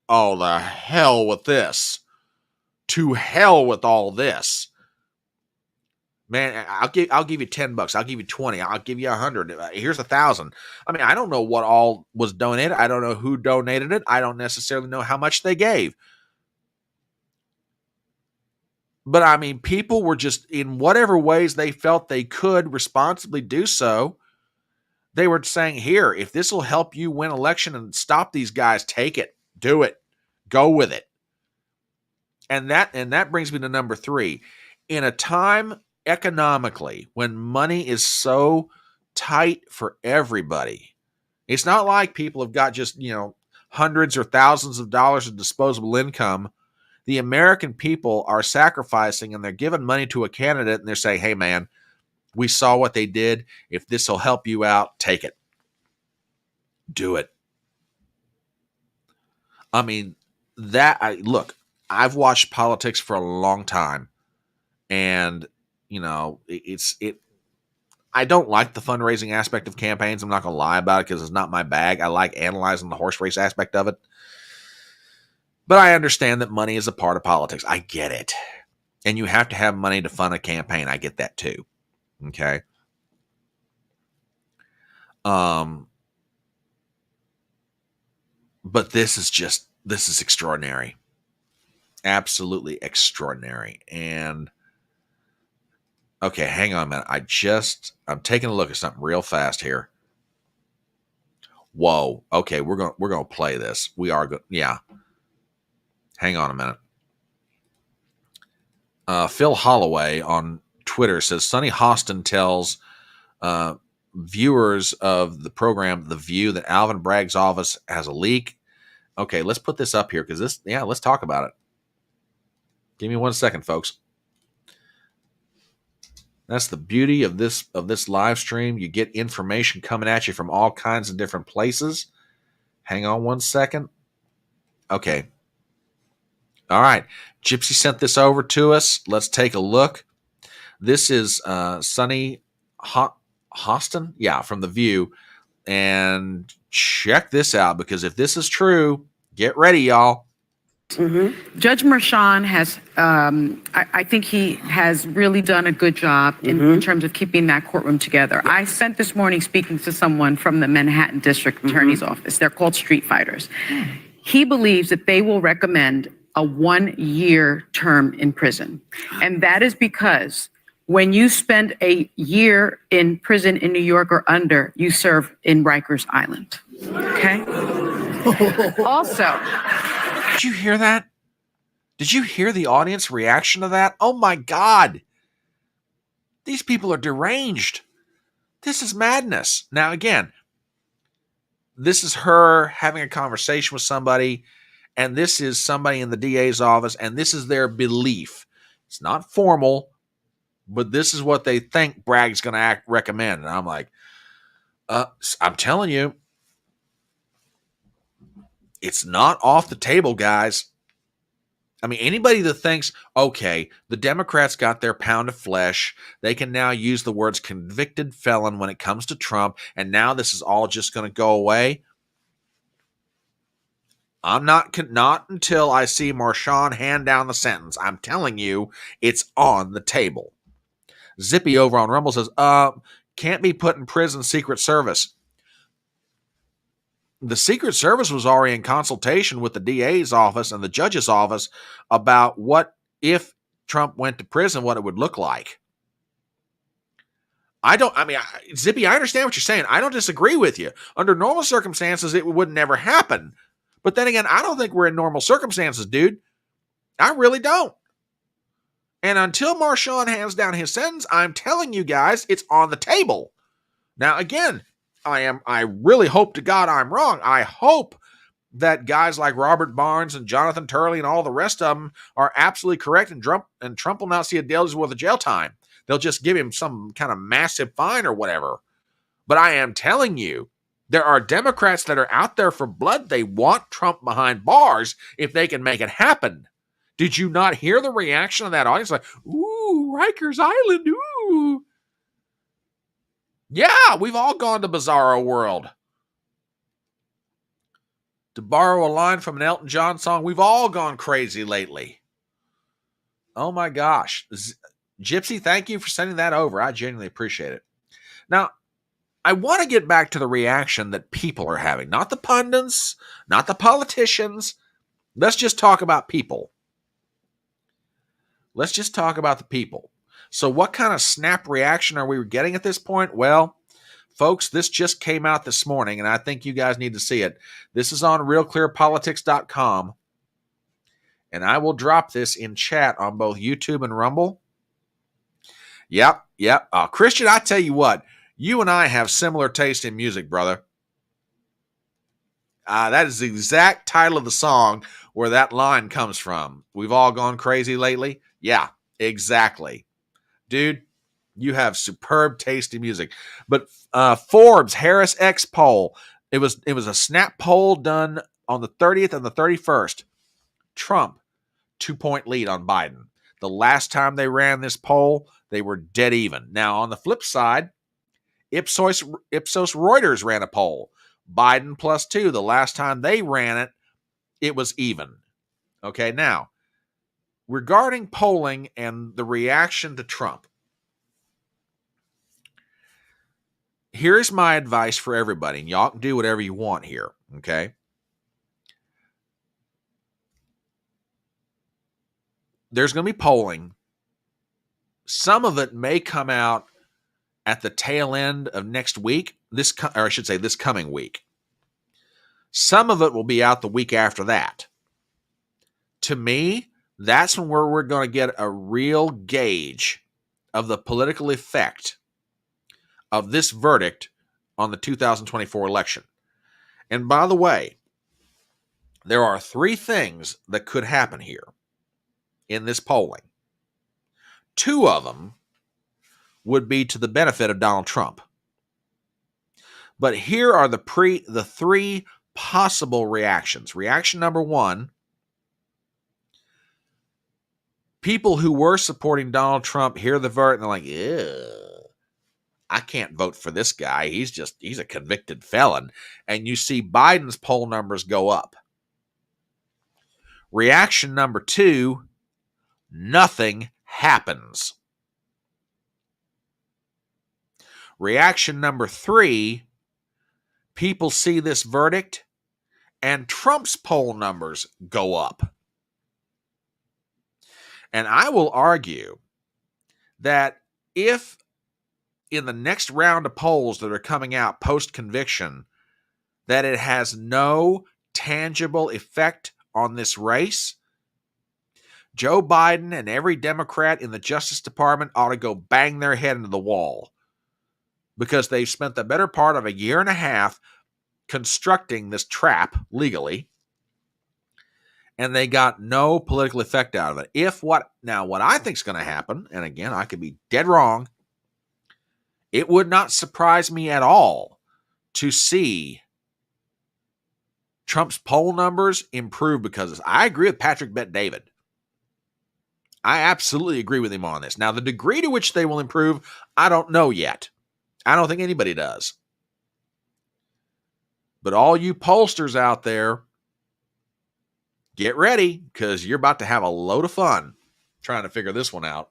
oh, the hell with this. To hell with all this. Man, I'll give you $10. I'll give you 20. I'll give you 100. Here's 1,000. I mean, I don't know what all was donated. I don't know who donated it. I don't necessarily know how much they gave. But I mean, people were just, in whatever ways they felt they could responsibly do so, they were saying, here, if this will help you win election and stop these guys, take it, do it, go with it. And that brings me to number 3. In a time economically when money is so tight for everybody, it's not like people have got just, hundreds or thousands of dollars of disposable income. The American people are sacrificing, and they're giving money to a candidate, and they're saying, hey, man, we saw what they did. If this will help you out, take it. Do it. I mean, look, I've watched politics for a long time, and, I don't like the fundraising aspect of campaigns. I'm not going to lie about it because it's not my bag. I like analyzing the horse race aspect of it. But I understand that money is a part of politics. I get it. And you have to have money to fund a campaign. I get that too. Okay. But this is extraordinary. Absolutely extraordinary. And okay, hang on a minute. I'm taking a look at something real fast here. Whoa. Okay, we're going to play this. We are going. Yeah. Hang on a minute. Phil Holloway on Twitter says Sonny Hostin tells viewers of the program The View that Alvin Bragg's office has a leak. Okay, let's put this up here because let's talk about it. Give me 1 second, folks. That's the beauty of this live stream. You get information coming at you from all kinds of different places. Hang on 1 second. Okay. All right. Gypsy sent this over to us. Let's take a look. This is Sonny Hostin, from The View. And check this out, because if this is true, get ready, y'all. Mm-hmm. Judge Merchan has, I think he has really done a good job in terms of keeping that courtroom together. Yes. I spent this morning speaking to someone from the Manhattan District Attorney's Office. They're called street fighters. He believes that they will recommend a 1-year term in prison. And that is because when you spend a year in prison in New York or under, you serve in Rikers Island. Okay? Also, did you hear that? Did you hear the audience reaction to that? Oh my God. These people are deranged. This is madness. Now, again, this is her having a conversation with somebody, and this is somebody in the DA's office, and this is their belief. It's not formal, but this is what they think Bragg's going to recommend. And I'm like, I'm telling you, it's not off the table, guys. I mean, anybody that thinks, okay, the Democrats got their pound of flesh, they can now use the words convicted felon when it comes to Trump, and now this is all just going to go away. I'm not until I see Merchan hand down the sentence. I'm telling you, it's on the table. Zippy over on Rumble says, can't be put in prison, Secret Service. The Secret Service was already in consultation with the DA's office and the judge's office about what if Trump went to prison, what it would look like. Zippy, I understand what you're saying. I don't disagree with you. Under normal circumstances, it would never happen. But then again, I don't think we're in normal circumstances, dude. I really don't. And until Merchan hands down his sentence, I'm telling you guys, it's on the table. Now, again, I really hope to God I'm wrong. I hope that guys like Robert Barnes and Jonathan Turley and all the rest of them are absolutely correct, and Trump will not see a deal's worth of jail time. They'll just give him some kind of massive fine or whatever. But I am telling you, there are Democrats that are out there for blood. They want Trump behind bars if they can make it happen. Did you not hear the reaction of that audience? Like, ooh, Rikers Island, ooh. Yeah, we've all gone to Bizarro World. To borrow a line from an Elton John song, we've all gone crazy lately. Oh my gosh. Gypsy, thank you for sending that over. I genuinely appreciate it. Now, I want to get back to the reaction that people are having. Not the pundits, not the politicians. Let's just talk about people. Let's just talk about the people. So what kind of snap reaction are we getting at this point? Well, folks, this just came out this morning, and I think you guys need to see it. This is on realclearpolitics.com, and I will drop this in chat on both YouTube and Rumble. Yep. Christian, I tell you what, you and I have similar taste in music, brother. That is the exact title of the song where that line comes from. We've all gone crazy lately. Yeah, exactly. Dude, you have superb taste in music. But Forbes Harris X poll, it was a snap poll done on the 30th and the 31st. Trump, 2-point lead on Biden. The last time they ran this poll, they were dead even. Now, on the flip side, Ipsos Reuters ran a poll. Biden +2. The last time they ran it, it was even. Okay, now, regarding polling and the reaction to Trump, here's my advice for everybody, and y'all can do whatever you want here, okay? There's going to be polling. Some of it may come out at the tail end of next week, this coming week. Some of it will be out the week after that. To me, that's when we're going to get a real gauge of the political effect of this verdict on the 2024 election. And by the way, there are 3 things that could happen here in this polling. 2 of them would be to the benefit of Donald Trump. But here are the 3 possible reactions. Reaction number 1, people who were supporting Donald Trump hear the verdict and they're like, ew, I can't vote for this guy. He's a convicted felon. And you see Biden's poll numbers go up. Reaction number 2, nothing happens. Reaction number 3, people see this verdict and Trump's poll numbers go up. And I will argue that if in the next round of polls that are coming out post-conviction, that it has no tangible effect on this race, Joe Biden and every Democrat in the Justice Department ought to go bang their head into the wall, because they've spent the better part of a year and a half constructing this trap legally, and they got no political effect out of it. What I think is going to happen, and again, I could be dead wrong, it would not surprise me at all to see Trump's poll numbers improve, because I agree with Patrick Bet-David. I absolutely agree with him on this. Now, the degree to which they will improve, I don't know yet. I don't think anybody does. But all you pollsters out there, get ready, because you're about to have a load of fun trying to figure this one out.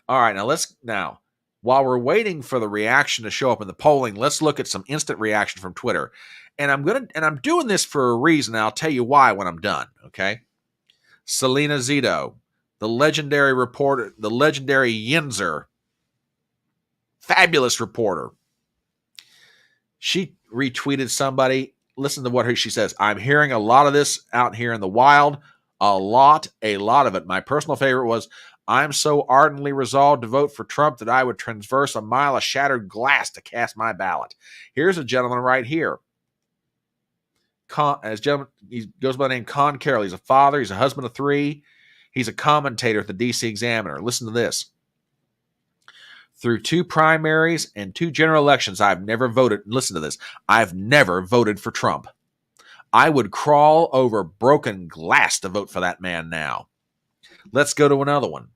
All right, now while we're waiting for the reaction to show up in the polling, let's look at some instant reaction from Twitter. And I'm doing this for a reason. I'll tell you why when I'm done, okay? Selena Zito, the legendary reporter, the legendary Yinzer, fabulous reporter. She retweeted somebody. Listen to what she says. I'm hearing a lot of this out here in the wild. A lot of it. My personal favorite was, I'm so ardently resolved to vote for Trump that I would traverse a mile of shattered glass to cast my ballot. Here's a gentleman right here. He goes by the name Con Carroll. He's a father. He's a husband of 3. He's a commentator at the D.C. Examiner. Listen to this. Through 2 primaries and 2 general elections, I've never voted. Listen to this. I've never voted for Trump. I would crawl over broken glass to vote for that man now. Let's go to another one.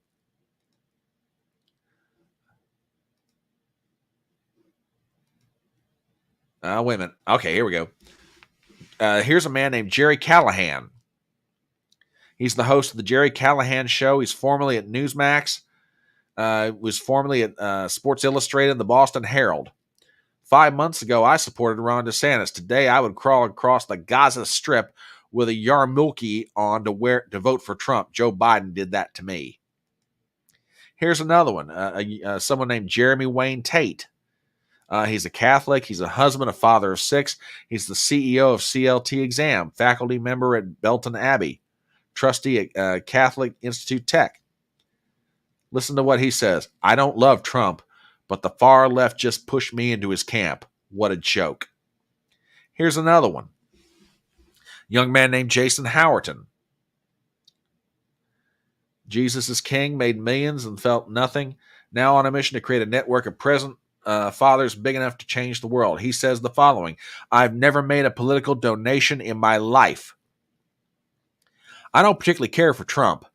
Wait a minute. Okay, here we go. Here's a man named Jerry Callahan. He's the host of the Jerry Callahan Show. He's formerly at Newsmax. Was formerly at Sports Illustrated and the Boston Herald. 5 months ago, I supported Ron DeSantis. Today, I would crawl across the Gaza Strip with a yarmulke on to vote for Trump. Joe Biden did that to me. Here's another one. Someone named Jeremy Wayne Tate. He's a Catholic. He's a husband, a father of 6. He's the CEO of CLT Exam, faculty member at Belton Abbey, trustee at Catholic Institute Tech. Listen to what he says. I don't love Trump, but the far left just pushed me into his camp. What a joke. Here's another one. Young man named Jason Howerton. Jesus is king, made millions and felt nothing. Now on a mission to create a network of present fathers big enough to change the world. He says the following. I've never made a political donation in my life. I don't particularly care for Trump,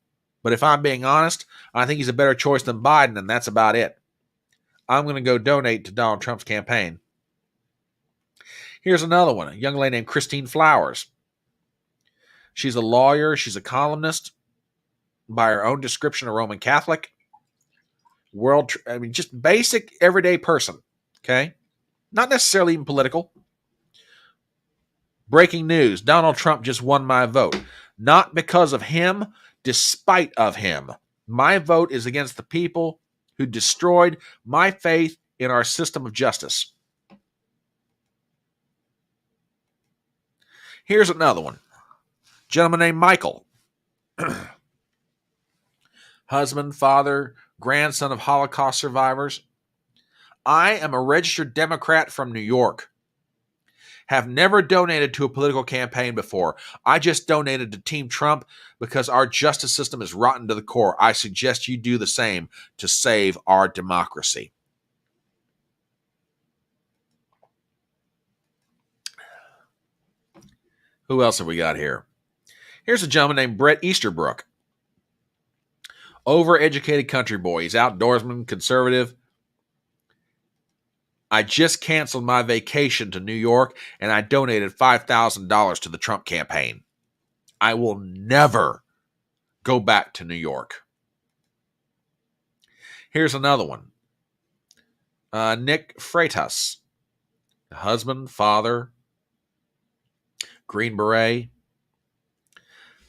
but if I'm being honest, I think he's a better choice than Biden, and that's about it. I'm going to go donate to Donald Trump's campaign. Here's another one. A young lady named Christine Flowers. She's a lawyer. She's a columnist. By her own description, a Roman Catholic. Just basic, everyday person. Okay? Not necessarily even political. Breaking news. Donald Trump just won my vote. Not because of him, despite of him. My vote is against the people who destroyed my faith in our system of justice. Here's another one. Gentleman named Michael. Husband, father, grandson of Holocaust survivors. I am a registered Democrat from New York. Have never donated to a political campaign before. I just donated to Team Trump because our justice system is rotten to the core. I suggest you do the same to save our democracy. Who else have we got here? Here's a gentleman named Brett Easterbrook. Overeducated country boy. He's outdoorsman, conservative. I just canceled my vacation to New York and I donated $5,000 to the Trump campaign. I will never go back to New York. Here's another one. Nick Freitas. Husband, father, Green Beret.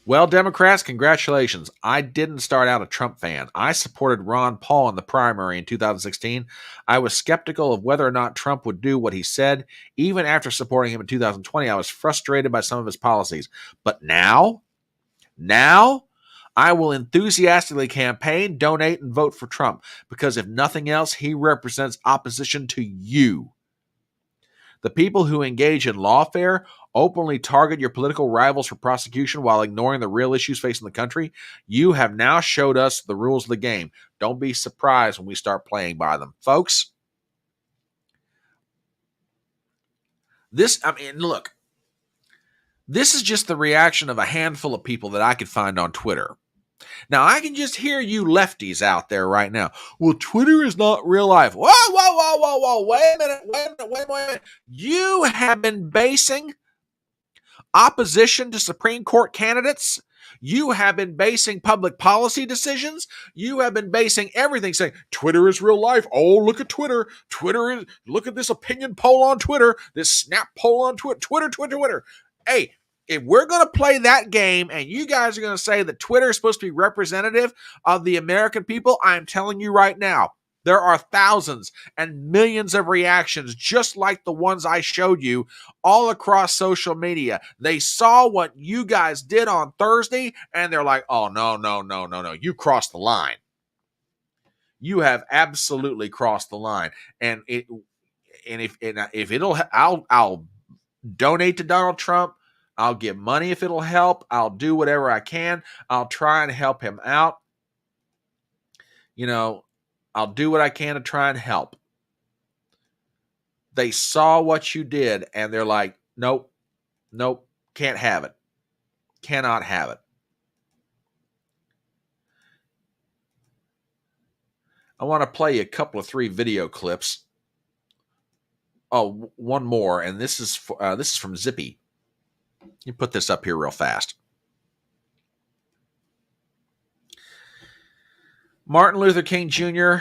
Well, Democrats, congratulations. I didn't start out a Trump fan. I supported Ron Paul in the primary in 2016. I was skeptical of whether or not Trump would do what he said. Even after supporting him in 2020, I was frustrated by some of his policies. But now, I will enthusiastically campaign, donate, and vote for Trump because if nothing else, he represents opposition to you. The people who engage in lawfare openly target your political rivals for prosecution while ignoring the real issues facing the country. You have now showed us the rules of the game. Don't be surprised when we start playing by them. Folks, look, this is just the reaction of a handful of people that I could find on Twitter. Now, I can just hear you lefties out there right now. Well, Twitter is not real life. Whoa. Wait a minute. You have been basing opposition to Supreme Court candidates. You have been basing public policy decisions. You have been basing everything saying Twitter is real life. Oh, look at Twitter. Look at this opinion poll on Twitter, this snap poll on Twitter. Twitter. Hey, if we're going to play that game and you guys are going to say that Twitter is supposed to be representative of the American people, I'm telling you right now, there are thousands and millions of reactions just like the ones I showed you all across social media. They saw what you guys did on Thursday and they're like, oh, no. You crossed the line. You have absolutely crossed the line. I'll donate to Donald Trump. I'll give money if it'll help. I'll do whatever I can. I'll try and help him out. I'll do what I can to try and help. They saw what you did and they're like, nope, can't have it. Cannot have it. I want to play you a couple of 3 video clips. Oh, one more, and this is from Zippy. You put this up here real fast. Martin Luther King Jr.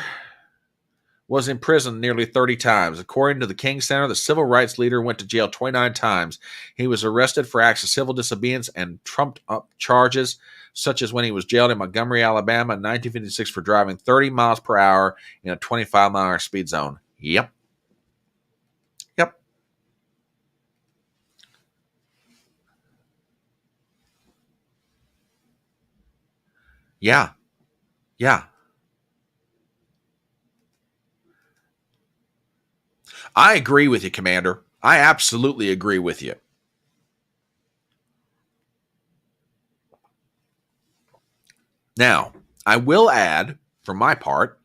was imprisoned nearly 30 times. According to the King Center, the civil rights leader went to jail 29 times. He was arrested for acts of civil disobedience and trumped-up charges, such as when he was jailed in Montgomery, Alabama in 1956 for driving 30 miles per hour in a 25-mile-an-hour speed zone. Yep. Yeah. I agree with you, Commander. I absolutely agree with you. Now, I will add, for my part,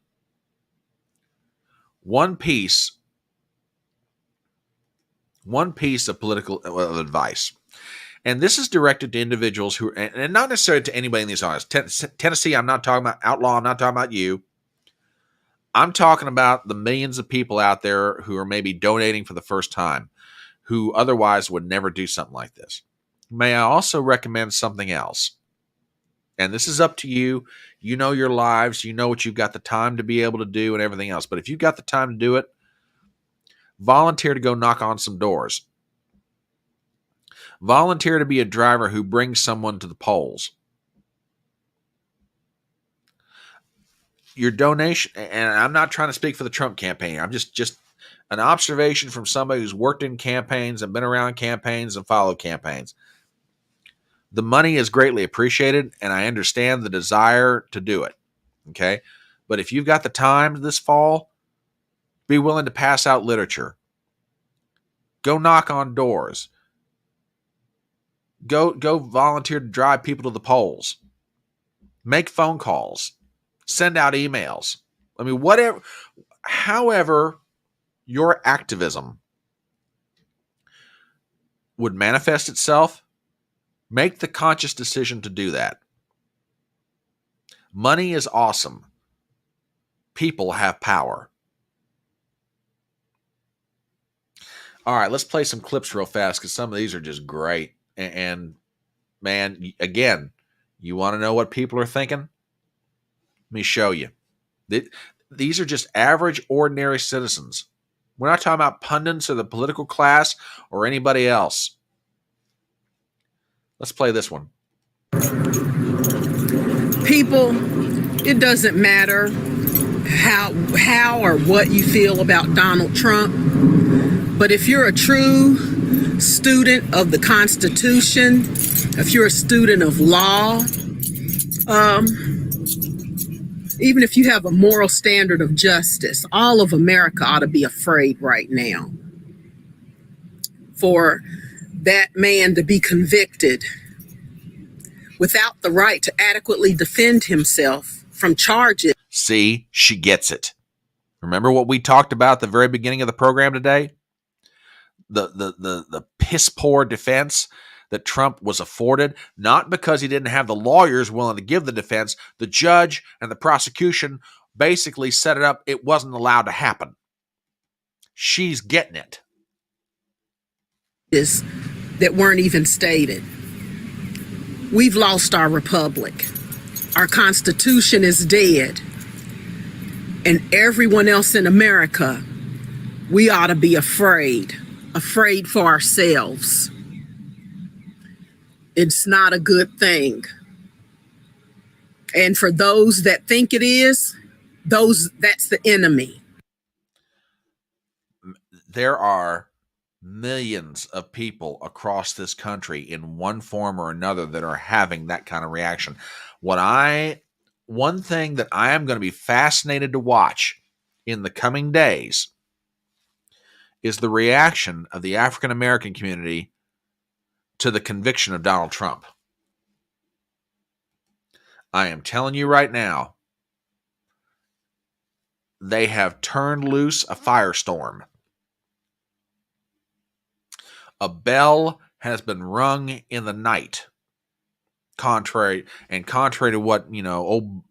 one piece of political advice. And this is directed to individuals who, and not necessarily to anybody in these audience. Tennessee, I'm not talking about Outlaw. I'm not talking about you. I'm talking about the millions of people out there who are maybe donating for the first time, who otherwise would never do something like this. May I also recommend something else? And this is up to you. You know your lives. You know what you've got the time to be able to do and everything else. But if you've got the time to do it, volunteer to go knock on some doors. Volunteer to be a driver who brings someone to the polls. Your donation, and I'm not trying to speak for the Trump campaign. I'm just an observation from somebody who's worked in campaigns and been around campaigns and followed campaigns. The money is greatly appreciated, and I understand the desire to do it. Okay? But if you've got the time this fall, Be willing to pass out literature. Go knock on doors. Go volunteer to drive people to the polls. Make phone calls. Send out emails. I mean, whatever, however your activism would manifest itself, make the conscious decision to do that. Money is awesome. People have power. All right, let's play some clips real fast because some of these are just great. And man, again, you want to know what people are thinking? Let me show you. These are just average, ordinary citizens. We're not talking about pundits or the political class or anybody else. Let's play this one. People, it doesn't matter how or what you feel about Donald Trump, but if you're a true student of the Constitution, if you're a student of law, even if you have a moral standard of justice, all of America ought to be afraid right now for that man to be convicted without the right to adequately defend himself from charges. See, she gets it. Remember what we talked about at the very beginning of the program today? The piss poor defense that Trump was afforded, not because he didn't have the lawyers willing to give the defense. The judge and the prosecution basically set it up. It wasn't allowed to happen. She's getting it. That weren't even stated. We've lost our republic. Our Constitution is dead. And everyone else in America, we ought to be afraid for ourselves. It's not a good thing. And for those that think it is, that's the enemy. There are millions of people across this country in one form or another that are having that kind of reaction. One thing that I am going to be fascinated to watch in the coming days is the reaction of the African American community to the conviction of Donald Trump. I am telling you right now, they have turned loose a firestorm. A bell has been rung in the night. Contrary to what, old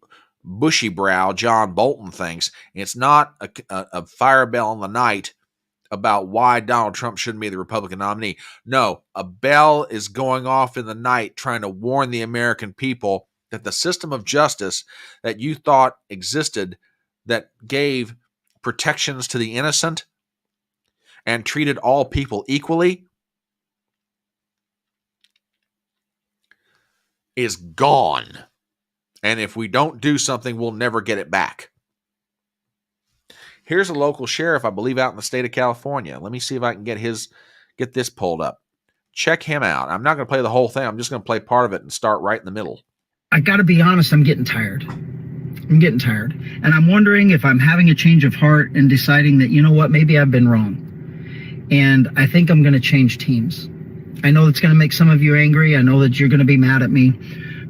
bushy brow John Bolton thinks, it's not a fire bell in the night about why Donald Trump shouldn't be the Republican nominee. No, a bell is going off in the night trying to warn the American people that the system of justice that you thought existed, that gave protections to the innocent and treated all people equally, is gone. And if we don't do something, we'll never get it back. Here's a local sheriff, I believe, out in the state of California. Let me see if I can get this pulled up. Check him out. I'm not going to play the whole thing. I'm just going to play part of it and start right in the middle. I got to be honest, I'm getting tired. And I'm wondering if I'm having a change of heart and deciding that, you know what, maybe I've been wrong. And I think I'm going to change teams. I know it's going to make some of you angry. I know that you're going to be mad at me,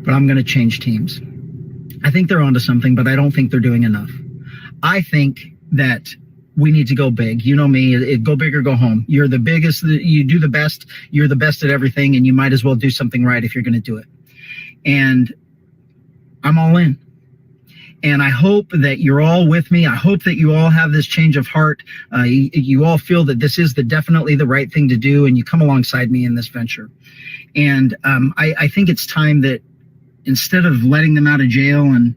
but I'm going to change teams. I think they're onto something, but I don't think they're doing enough. I think that we need to go big. You know me, go big or go home. You're the biggest, you do the best, you're the best at everything, and you might as well do something right if you're going to do it. And I'm all in. And I hope that you're all with me. I hope that you all have this change of heart. You all feel that this is definitely the right thing to do, and you come alongside me in this venture. And I think it's time that instead of letting them out of jail and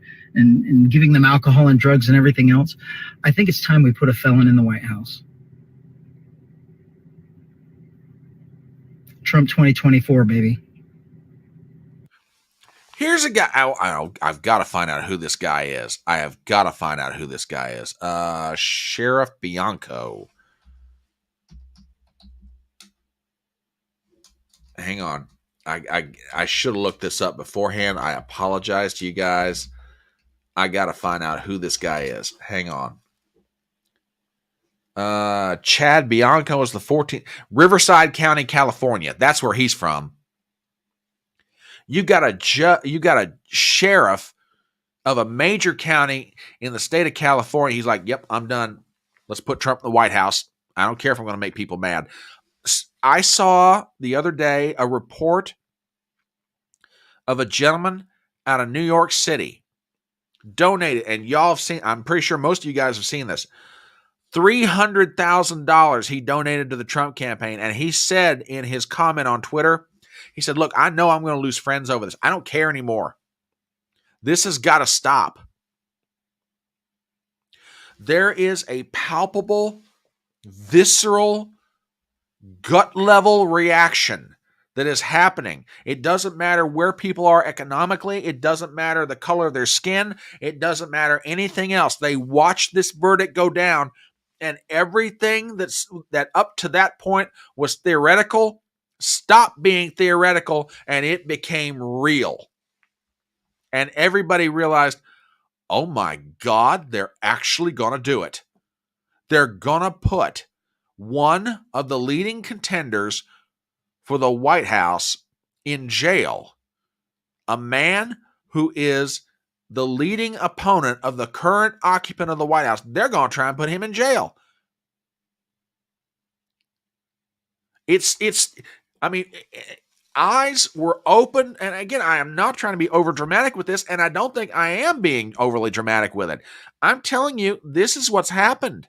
giving them alcohol and drugs and everything else, I think it's time we put a felon in the White House. Trump 2024, baby. Here's a guy. I've got to find out who this guy is. Sheriff Bianco. Hang on. I should have looked this up beforehand. I apologize to you guys. I got to find out who this guy is. Hang on. Chad Bianco is the 14th. Riverside County, California. That's where he's from. You got a sheriff of a major county in the state of California. He's like, yep, I'm done. Let's put Trump in the White House. I don't care if I'm going to make people mad. I saw the other day a report of a gentleman out of New York City donated, and y'all have seen, I'm pretty sure most of you guys have seen this, $300,000 he donated to the Trump campaign. And he said in his comment on Twitter, he said, look, I know I'm going to lose friends over this. I don't care anymore. This has got to stop. There is a palpable, visceral, gut level reaction that is happening. It doesn't matter where people are economically. It doesn't matter the color of their skin. It doesn't matter anything else. They watch this verdict go down, and everything that up to that point was theoretical stopped being theoretical, and it became real. And everybody realized, oh my God, they're actually going to do it. They're going to put one of the leading contenders for the White House in jail. A man who is the leading opponent of the current occupant of the White House. They're going to try and put him in jail. Eyes were open. And again, I am not trying to be over dramatic with this, and I don't think I am being overly dramatic with it. I'm telling you, this is what's happened.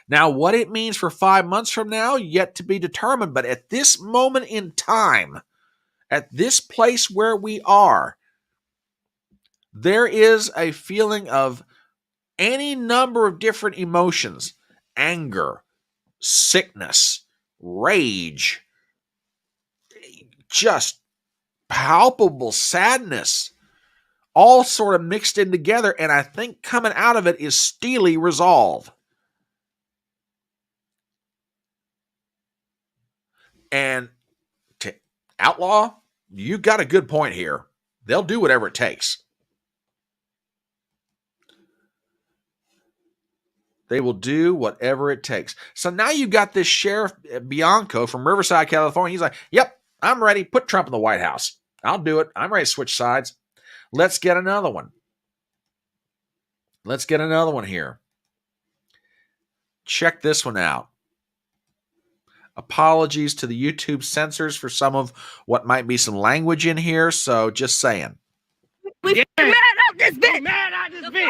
Now, what it means for 5 months from now, yet to be determined. But at this moment in time, at this place where we are, there is a feeling of any number of different emotions: anger, sickness, rage, just palpable sadness, all sort of mixed in together. And I think coming out of it is steely resolve. And to outlaw, you got a good point here. They'll do whatever it takes. They will do whatever it takes. So now you got this Sheriff Bianco from Riverside, California. He's like, yep, I'm ready. Put Trump in the White House. I'll do it. I'm ready to switch sides. Let's get another one. Let's get another one here. Check this one out. Apologies to the YouTube censors for some of what might be some language in here. So just saying. We mad out this bitch. Mad out this bitch.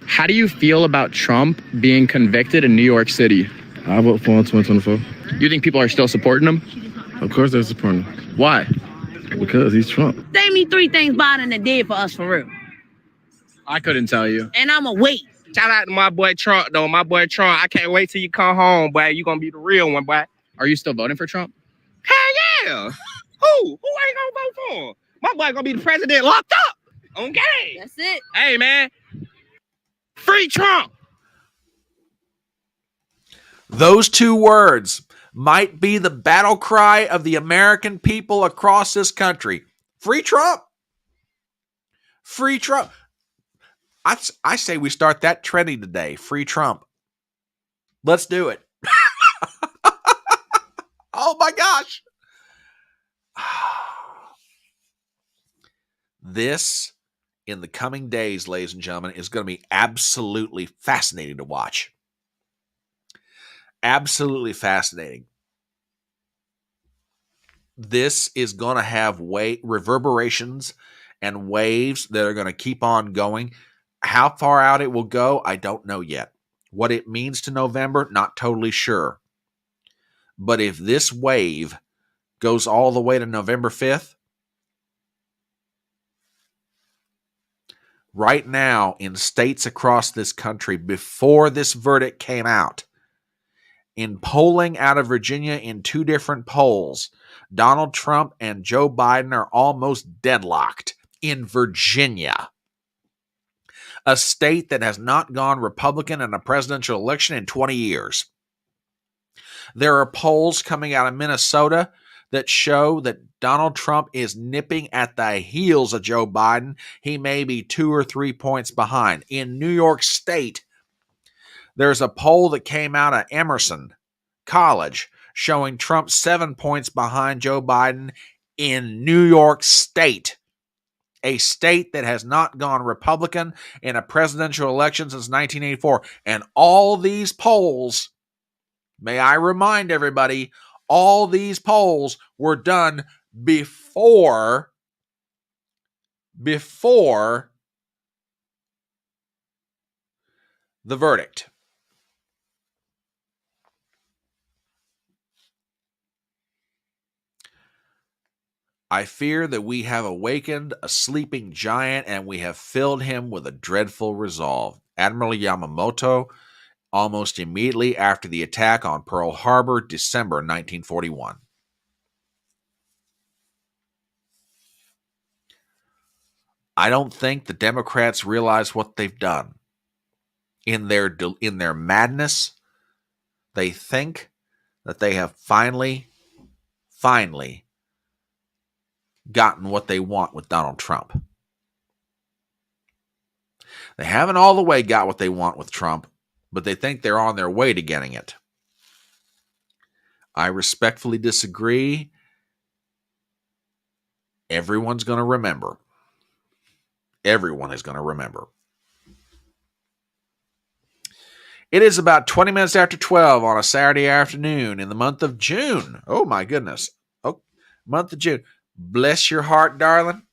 How do you feel about Trump being convicted in New York City? I vote for him in 2024. You think people are still supporting him? Of course they're supporting him. Why? Because he's Trump. Name me 3 things Biden done did for us for real. I couldn't tell you. And I'ma wait. Shout out to my boy Trump, though. My boy Trump, I can't wait till you come home, boy. You gonna be the real one, boy. Are you still voting for Trump? Hell yeah. Who ain't gonna vote for him? My boy gonna be the president locked up. Okay. That's it. Hey, man. Free Trump. Those 2 words might be the battle cry of the American people across this country. Free Trump. Free Trump. I say we start that trending today. Free Trump. Let's do it. Oh my gosh. This, in the coming days, ladies and gentlemen, is going to be absolutely fascinating to watch. Absolutely fascinating. This is going to have reverberations and waves that are going to keep on going. How far out it will go, I don't know yet. What it means to November, not totally sure. But if this wave goes all the way to November 5th, right now in states across this country, before this verdict came out, in polling out of Virginia in 2 different polls, Donald Trump and Joe Biden are almost deadlocked in Virginia, a state that has not gone Republican in a presidential election in 20 years. There are polls coming out of Minnesota that show that Donald Trump is nipping at the heels of Joe Biden. He may be 2 or 3 points behind. In New York State, There's a poll that came out of Emerson College showing Trump 7 points behind Joe Biden in New York State, a state that has not gone Republican in a presidential election since 1984. And all these polls, may I remind everybody, all these polls were done before the verdict. I fear that we have awakened a sleeping giant and we have filled him with a dreadful resolve. Admiral Yamamoto, almost immediately after the attack on Pearl Harbor, December 1941. I don't think the Democrats realize what they've done. In their madness, they think that they have finally gotten what they want with Donald Trump. They haven't all the way got what they want with Trump, but they think they're on their way to getting it. I respectfully disagree. Everyone's going to remember. Everyone is going to remember. It is about 20 minutes after 12 on a Saturday afternoon in the month of June. Oh, my goodness. Oh, month of June. Bless your heart, darling.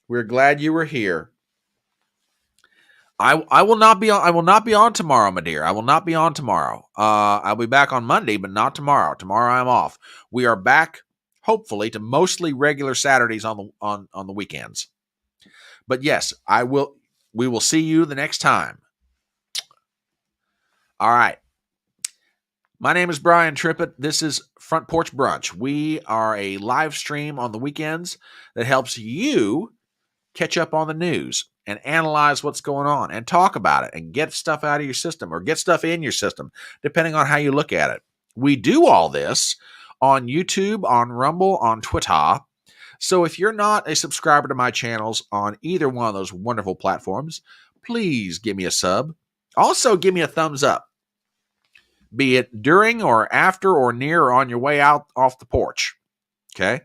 We're glad you were here. I will not be on tomorrow, my dear. I will not be on tomorrow. I'll be back on Monday, but not tomorrow. Tomorrow I'm off. We are back, hopefully, to mostly regular Saturdays on the weekends. But yes, we will see you the next time. All right. My name is Brian Trippett. This is Front Porch Brunch. We are a live stream on the weekends that helps you catch up on the news and analyze what's going on and talk about it and get stuff out of your system or get stuff in your system, depending on how you look at it. We do all this on YouTube, on Rumble, on Twitter. So if you're not a subscriber to my channels on either one of those wonderful platforms, please give me a sub. Also, give me a thumbs up, be it during or after or near or on your way out off the porch. Okay?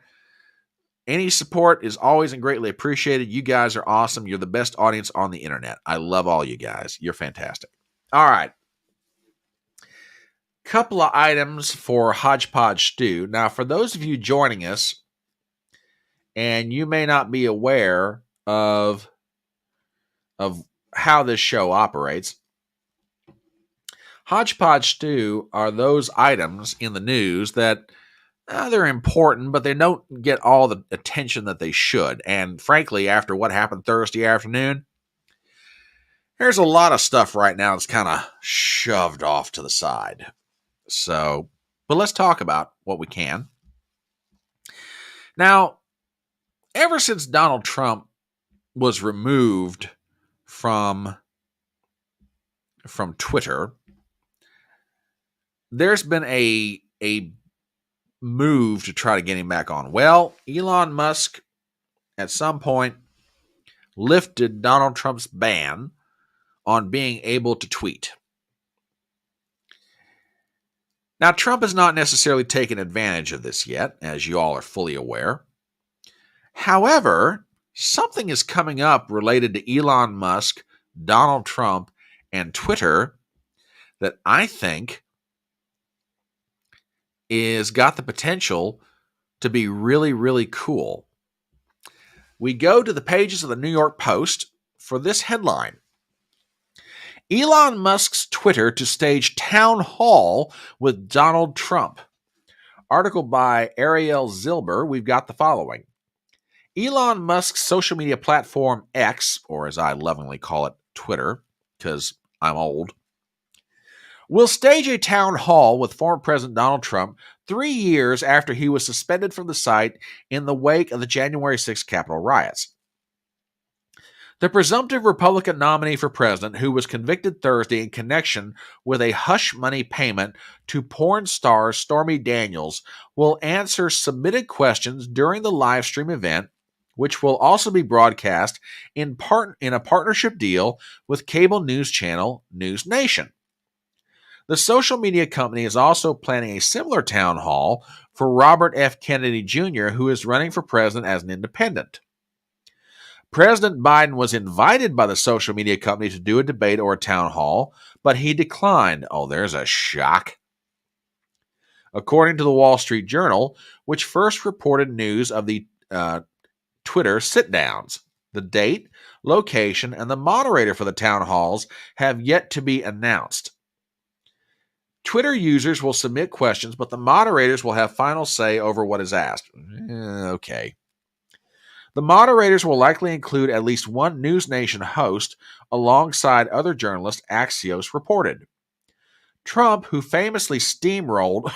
Any support is always and greatly appreciated. You guys are awesome. You're the best audience on the internet. I love all you guys. You're fantastic. All right. Couple of items for HodgePodge Stew. Now, for those of you joining us, and you may not be aware of how this show operates, HodgePodge Stew are those items in the news that they're important, but they don't get all the attention that they should. And frankly, after what happened Thursday afternoon, there's a lot of stuff right now that's kind of shoved off to the side. So, but let's talk about what we can. Now, ever since Donald Trump was removed from Twitter, there's been a move to try to get him back on. Well, Elon Musk at some point lifted Donald Trump's ban on being able to tweet. Now, Trump has not necessarily taken advantage of this yet, as you all are fully aware. However, something is coming up related to Elon Musk, Donald Trump, and Twitter that I think is got the potential to be really, really cool. We go to the pages of the New York Post for this headline. Elon Musk's Twitter to stage town hall with Donald Trump. Article by Ariel Zilber. We've got the following. Elon Musk's social media platform X, or as I lovingly call it, Twitter, because I'm old, will stage a town hall with former President Donald Trump 3 years after he was suspended from the site in the wake of the January 6th Capitol riots. The presumptive Republican nominee for president, who was convicted Thursday in connection with a hush money payment to porn star Stormy Daniels, will answer submitted questions during the live stream event, which will also be broadcast in a partnership deal with cable news channel News Nation. The social media company is also planning a similar town hall for Robert F. Kennedy Jr., who is running for president as an independent. President Biden was invited by the social media company to do a debate or a town hall, but he declined. Oh, there's a shock. According to the Wall Street Journal, which first reported news of the Twitter sit-downs, the date, location, and the moderator for the town halls have yet to be announced. Twitter users will submit questions, but the moderators will have final say over what is asked. Okay. The moderators will likely include at least one News Nation host alongside other journalists, Axios reported. Trump, who famously steamrolled,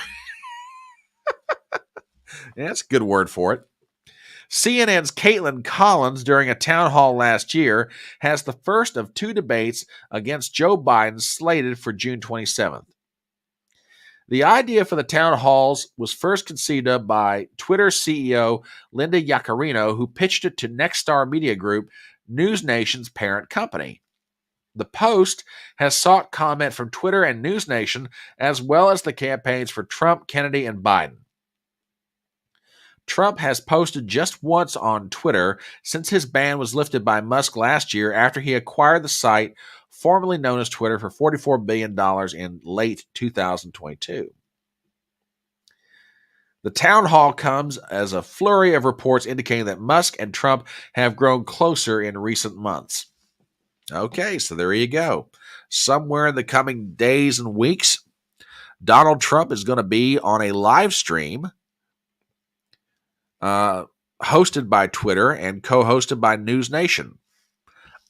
that's a good word for it, CNN's Caitlin Collins during a town hall last year, has the first of two debates against Joe Biden slated for June 27th. The idea for the town halls was first conceived of by Twitter CEO Linda Yaccarino, who pitched it to Nexstar Media Group, News Nation's parent company. The Post has sought comment from Twitter and News Nation, as well as the campaigns for Trump, Kennedy, and Biden. Trump has posted just once on Twitter since his ban was lifted by Musk last year after he acquired the site formerly known as Twitter for $44 billion in late 2022. The town hall comes as a flurry of reports indicating that Musk and Trump have grown closer in recent months. Okay, so there you go. Somewhere in the coming days and weeks, Donald Trump is going to be on a live stream hosted by Twitter and co-hosted by News Nation.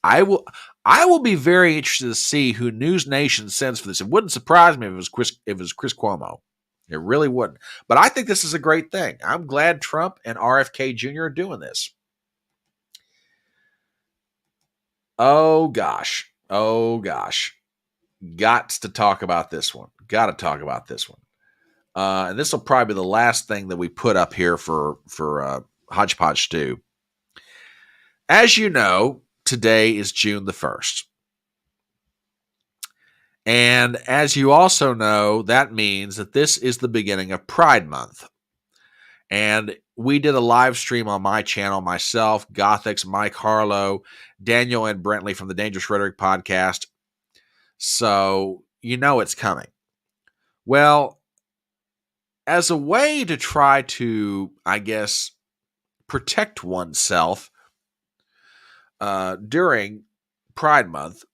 I will be very interested to see who News Nation sends for this. It wouldn't surprise me if it was Chris Cuomo. It really wouldn't. But I think this is a great thing. I'm glad Trump and RFK Jr. are doing this. Oh gosh. Got to talk about this one. And this will probably be the last thing that we put up here for HodgePodge Stew. As you know, today is June the 1st. And as you also know, that means that this is the beginning of Pride Month. And we did a live stream on my channel, myself, Gothix, Mike Harlow, Daniel, and Brentley from the Dangerous Rhetoric podcast. So you know it's coming. Well, as a way to try to, I guess, protect oneself during Pride Month,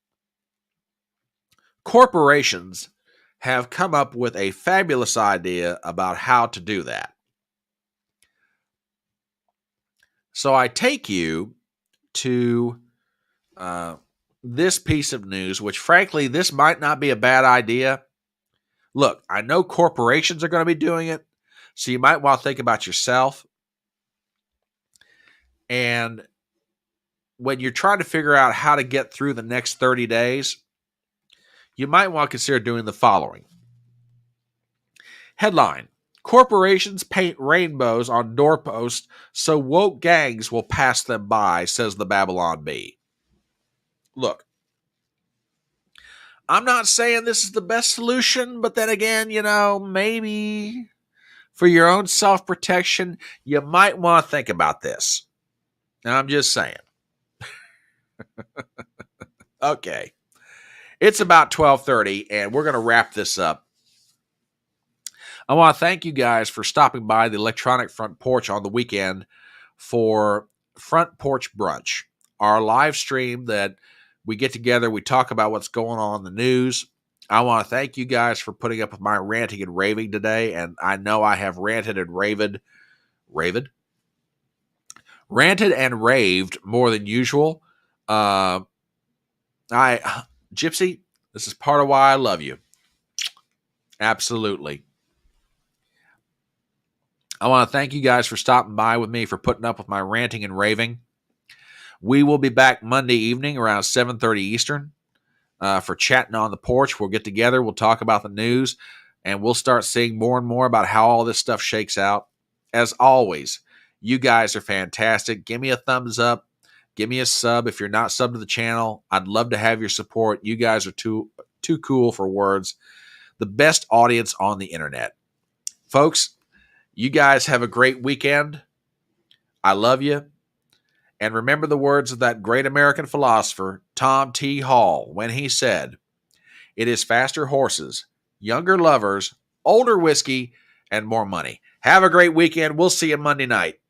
corporations have come up with a fabulous idea about how to do that. So I take you to this piece of news, which frankly, this might not be a bad idea. Look, I know corporations are going to be doing it, so you might want to think about yourself. And when you're trying to figure out how to get through the next 30 days, you might want to consider doing the following. Headline: Corporations paint rainbows on doorposts so woke gangs will pass them by, says the Babylon Bee. Look, I'm not saying this is the best solution, but then again, maybe for your own self-protection, you might want to think about this. I'm just saying. Okay. It's about 12:30, and we're going to wrap this up. I want to thank you guys for stopping by the electronic front porch on the weekend for Front Porch Brunch, our live stream that we get together, we talk about what's going on in the news. I want to thank you guys for putting up with my ranting and raving today, and I know I have ranted and raved more than usual. Gypsy, this is part of why I love you. Absolutely. I want to thank you guys for stopping by with me, for putting up with my ranting and raving. We will be back Monday evening around 7:30 Eastern for chatting on the porch. We'll get together. We'll talk about the news, and we'll start seeing more and more about how all this stuff shakes out. As always, you guys are fantastic. Give me a thumbs up. Give me a sub if you're not subbed to the channel. I'd love to have your support. You guys are too cool for words. the best audience on the internet. Folks, you guys have a great weekend. I love you. And remember the words of that great American philosopher, Tom T. Hall, when he said, "It is faster horses, younger lovers, older whiskey, and more money." Have a great weekend. We'll see you Monday night.